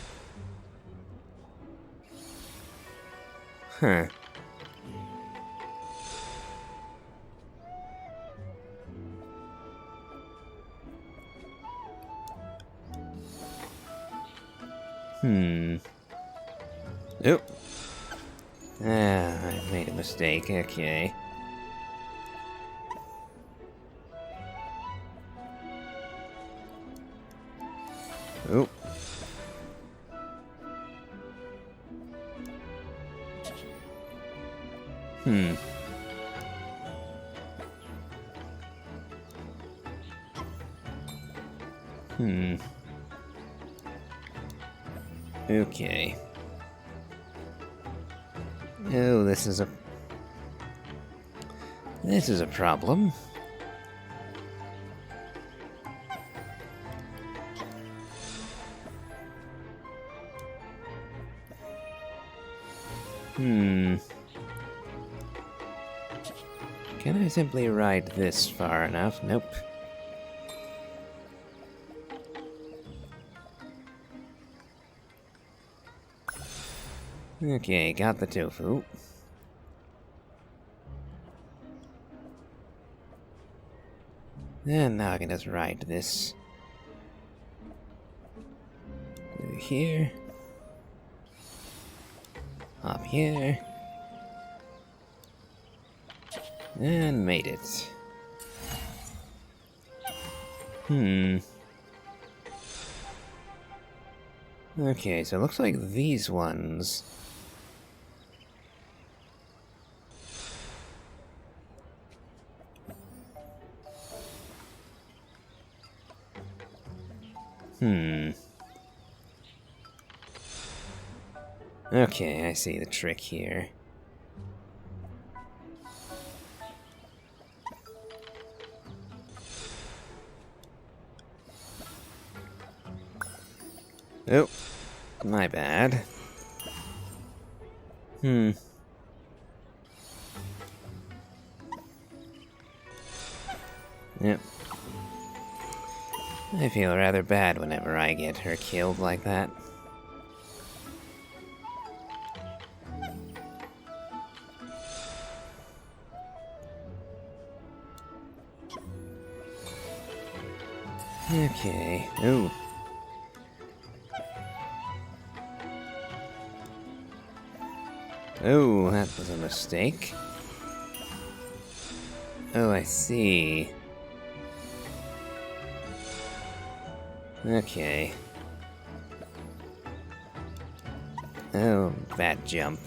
Huh. Oh. I made a mistake, okay. Oh. Okay. Oh, this is a problem. Can I simply ride this far enough? Nope. Okay, got the tofu. And now I can just ride this. Through here. Up here. And made it. Okay, so it looks like these ones... Okay, I see the trick here. Oh, my bad. Yep. I feel rather bad whenever I get her killed like that. Okay. Ooh. Oh, that was a mistake. Oh, I see. Okay. Oh, that jump.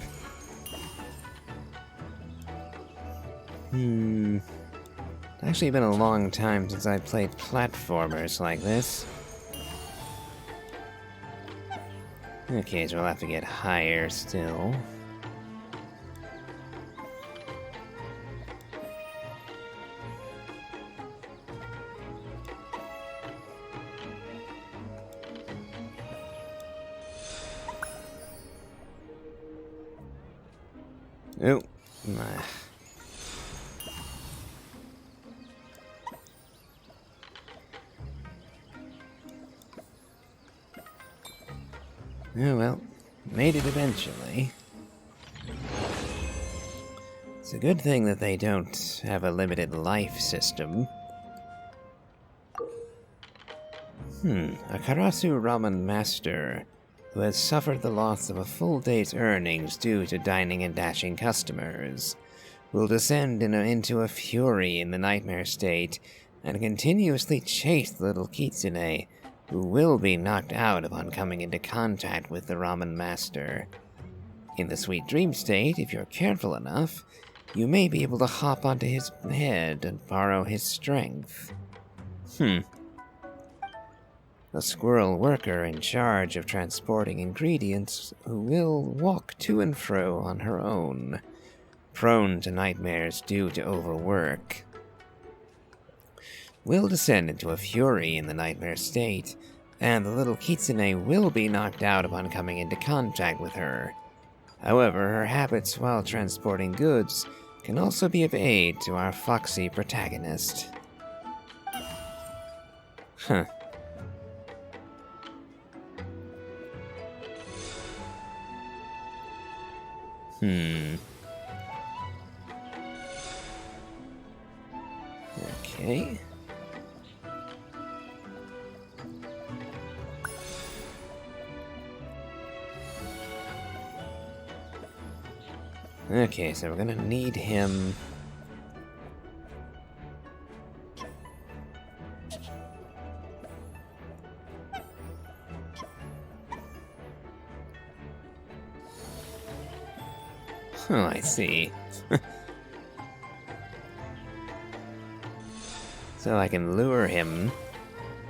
It's actually been a long time since I played platformers like this. Okay, so we'll have to get higher still. Oh, my. Oh well, made it eventually. It's a good thing that they don't have a limited life system. A Karasu ramen master who has suffered the loss of a full day's earnings due to dining and dashing customers will descend into a fury in the nightmare state and continuously chase the little kitsune, who will be knocked out upon coming into contact with the ramen master. In the sweet dream state, if you're careful enough, you may be able to hop onto his head and borrow his strength. A squirrel worker in charge of transporting ingredients who will walk to and fro on her own, prone to nightmares due to overwork. Will descend into a fury in the nightmare state, and the little kitsune will be knocked out upon coming into contact with her. However, her habits while transporting goods can also be of aid to our foxy protagonist. Okay. Okay, so we're gonna need him. Oh, I see. So I can lure him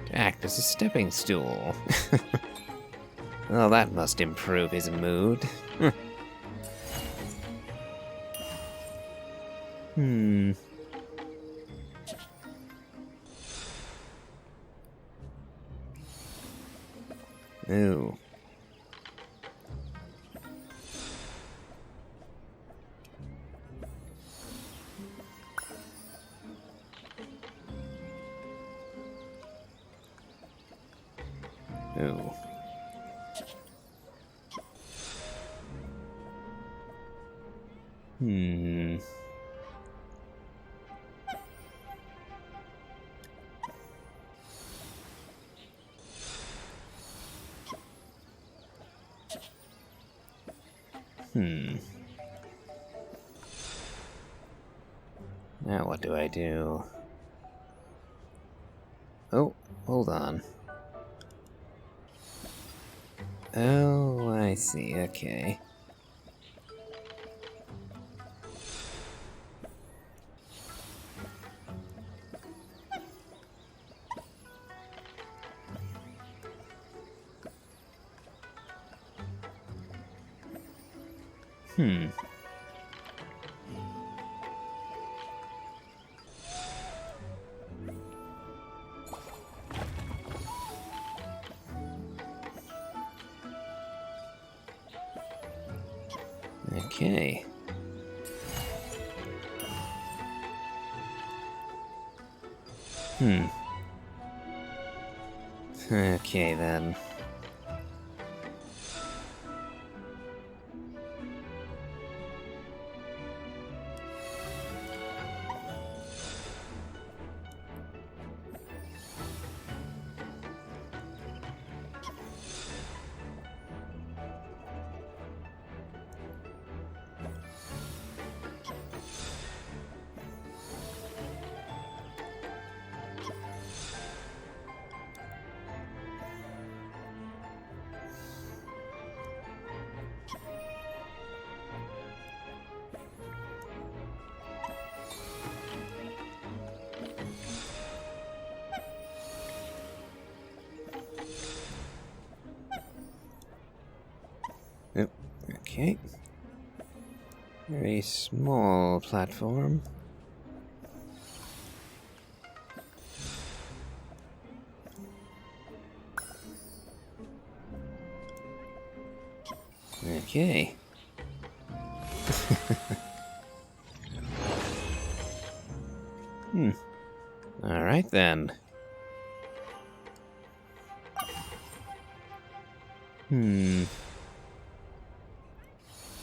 to act as a stepping stool. Well, that must improve his mood. Ooh. Ooh. Now what do I do? Oh, hold on. Oh, I see, okay. Okay. Okay, then. Oh, okay. Very small platform. Okay. Alright then.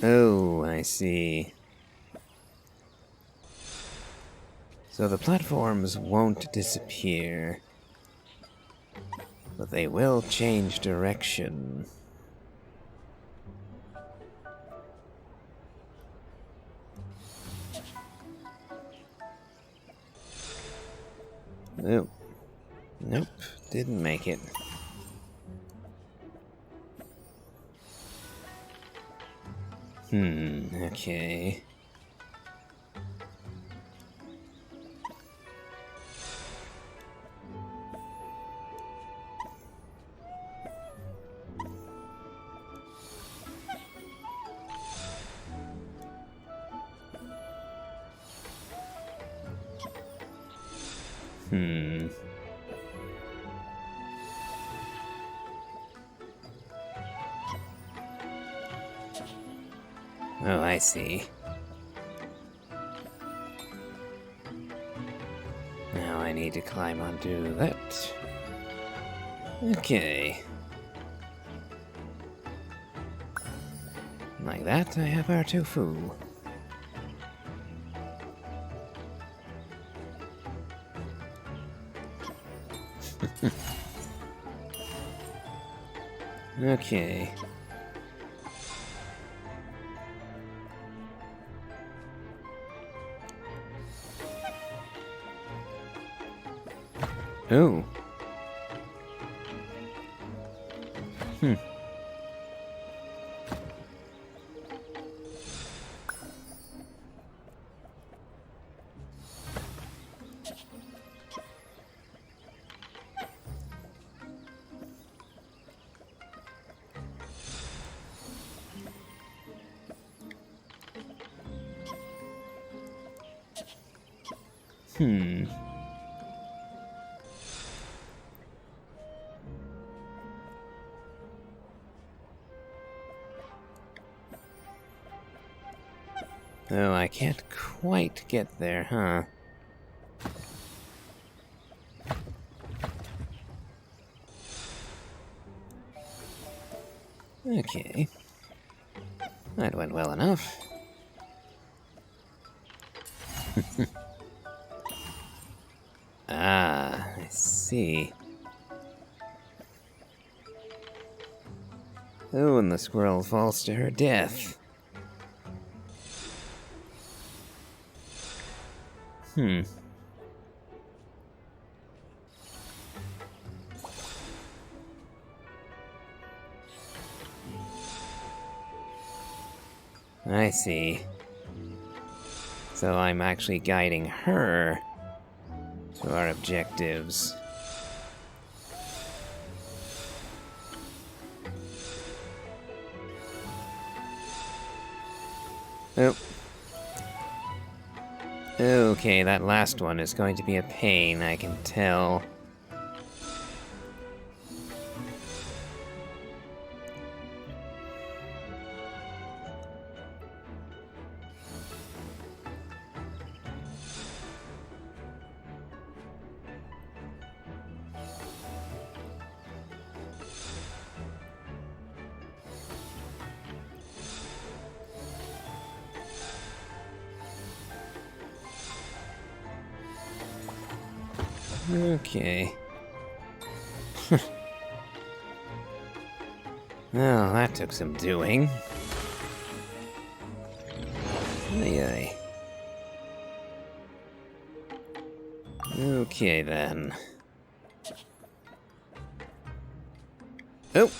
Oh, I see. So the platforms won't disappear, but they will change direction. Oh. Nope, didn't make it. Okay. Oh, I see. Now I need to climb onto that. Okay. Like that, I have our tofu. Okay. Oh. Oh, I can't quite get there, huh? Okay. That went well enough. Ah, I see. Oh, and the squirrel falls to her death. I see. So I'm actually guiding her to our objectives. Oh. Okay, that last one is going to be a pain, I can tell. Okay. Well, that took some doing. Ay. Okay, then. Oh!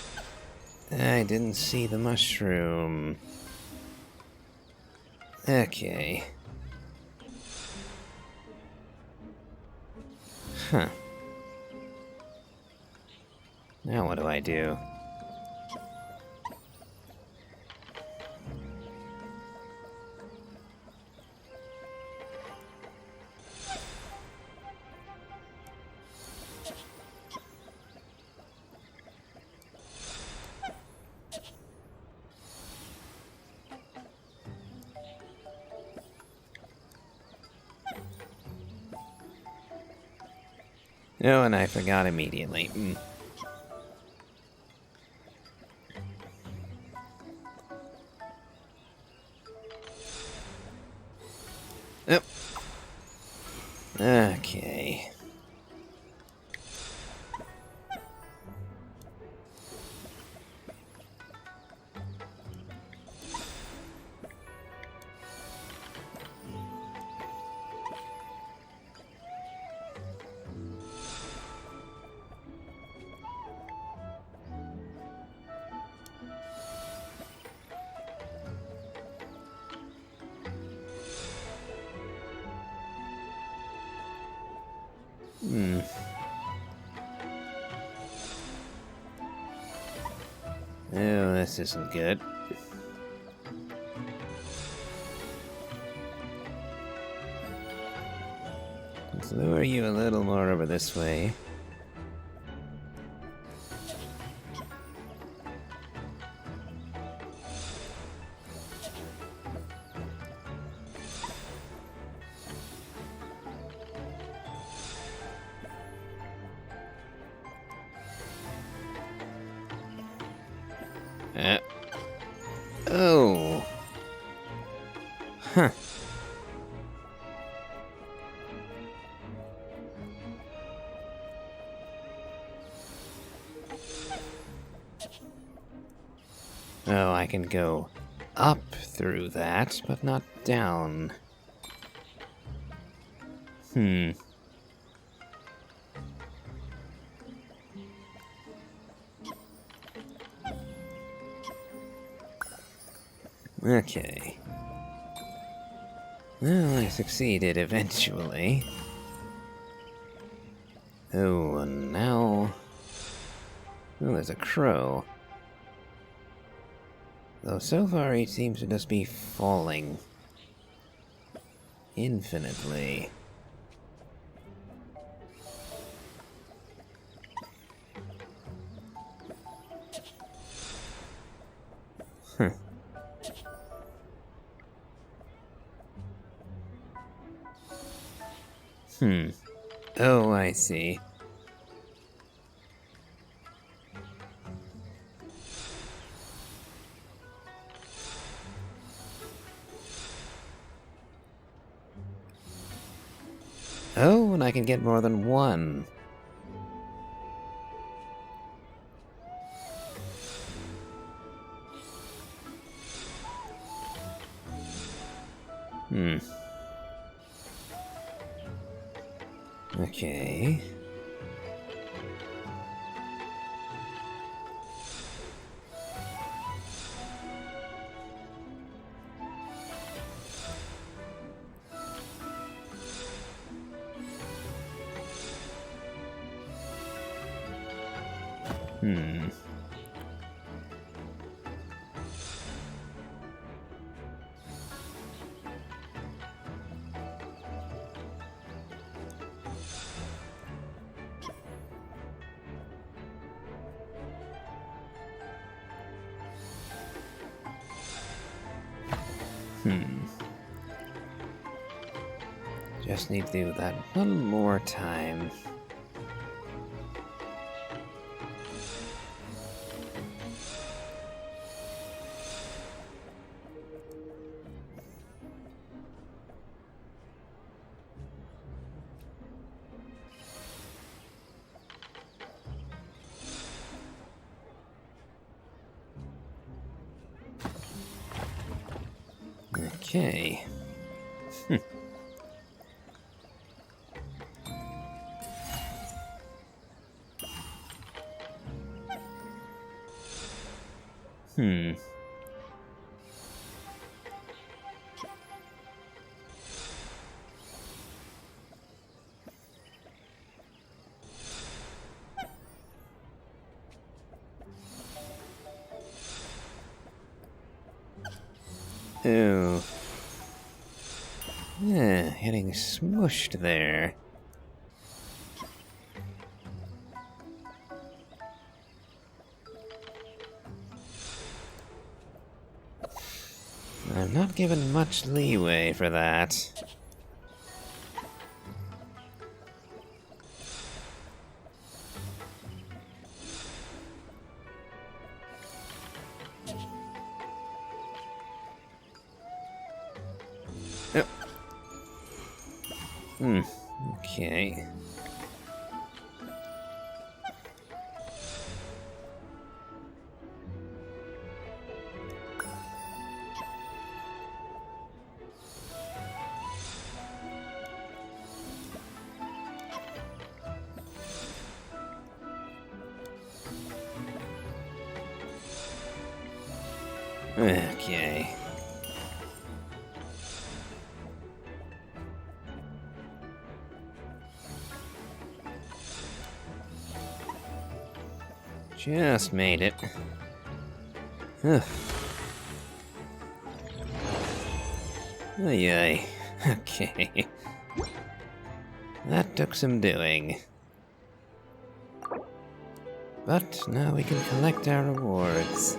I didn't see the mushroom. Okay. Huh. Now what do I do? Oh, and I forgot immediately. Oh. Okay. Oh, this isn't good. Let's lure you a little more over this way. Oh. Huh. Oh, I can go up through that, but not down. Okay. Well, I succeeded eventually. Oh, and now... Oh, there's a crow. Though so far he seems to just be falling. Infinitely. Huh. Oh, I see. Oh, and I can get more than one. Okay. Just need to do that one more time. Okay. Ooh. Yeah, getting smushed there. I'm not given much leeway for that. Okay. Okay. Just made it. Ugh. Ay ay. Okay. That took some doing. But now we can collect our rewards.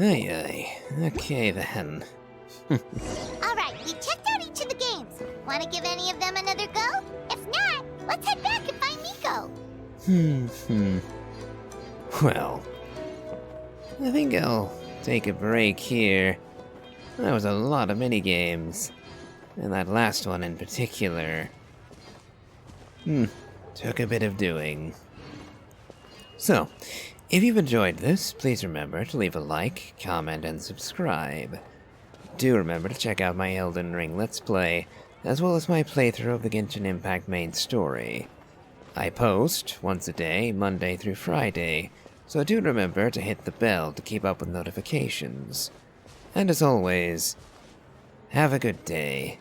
Ay ay. Okay then. Alright, we checked out each of the games. Want to give any of them another go? If not, let's head back and find Miko. Well, I think I'll take a break here. That was a lot of minigames. And that last one in particular. Took a bit of doing. So, if you've enjoyed this, please remember to leave a like, comment, and subscribe. Do remember to check out my Elden Ring Let's Play, as well as my playthrough of the Genshin Impact main story. I post once a day, Monday through Friday, so do remember to hit the bell to keep up with notifications. And as always, have a good day.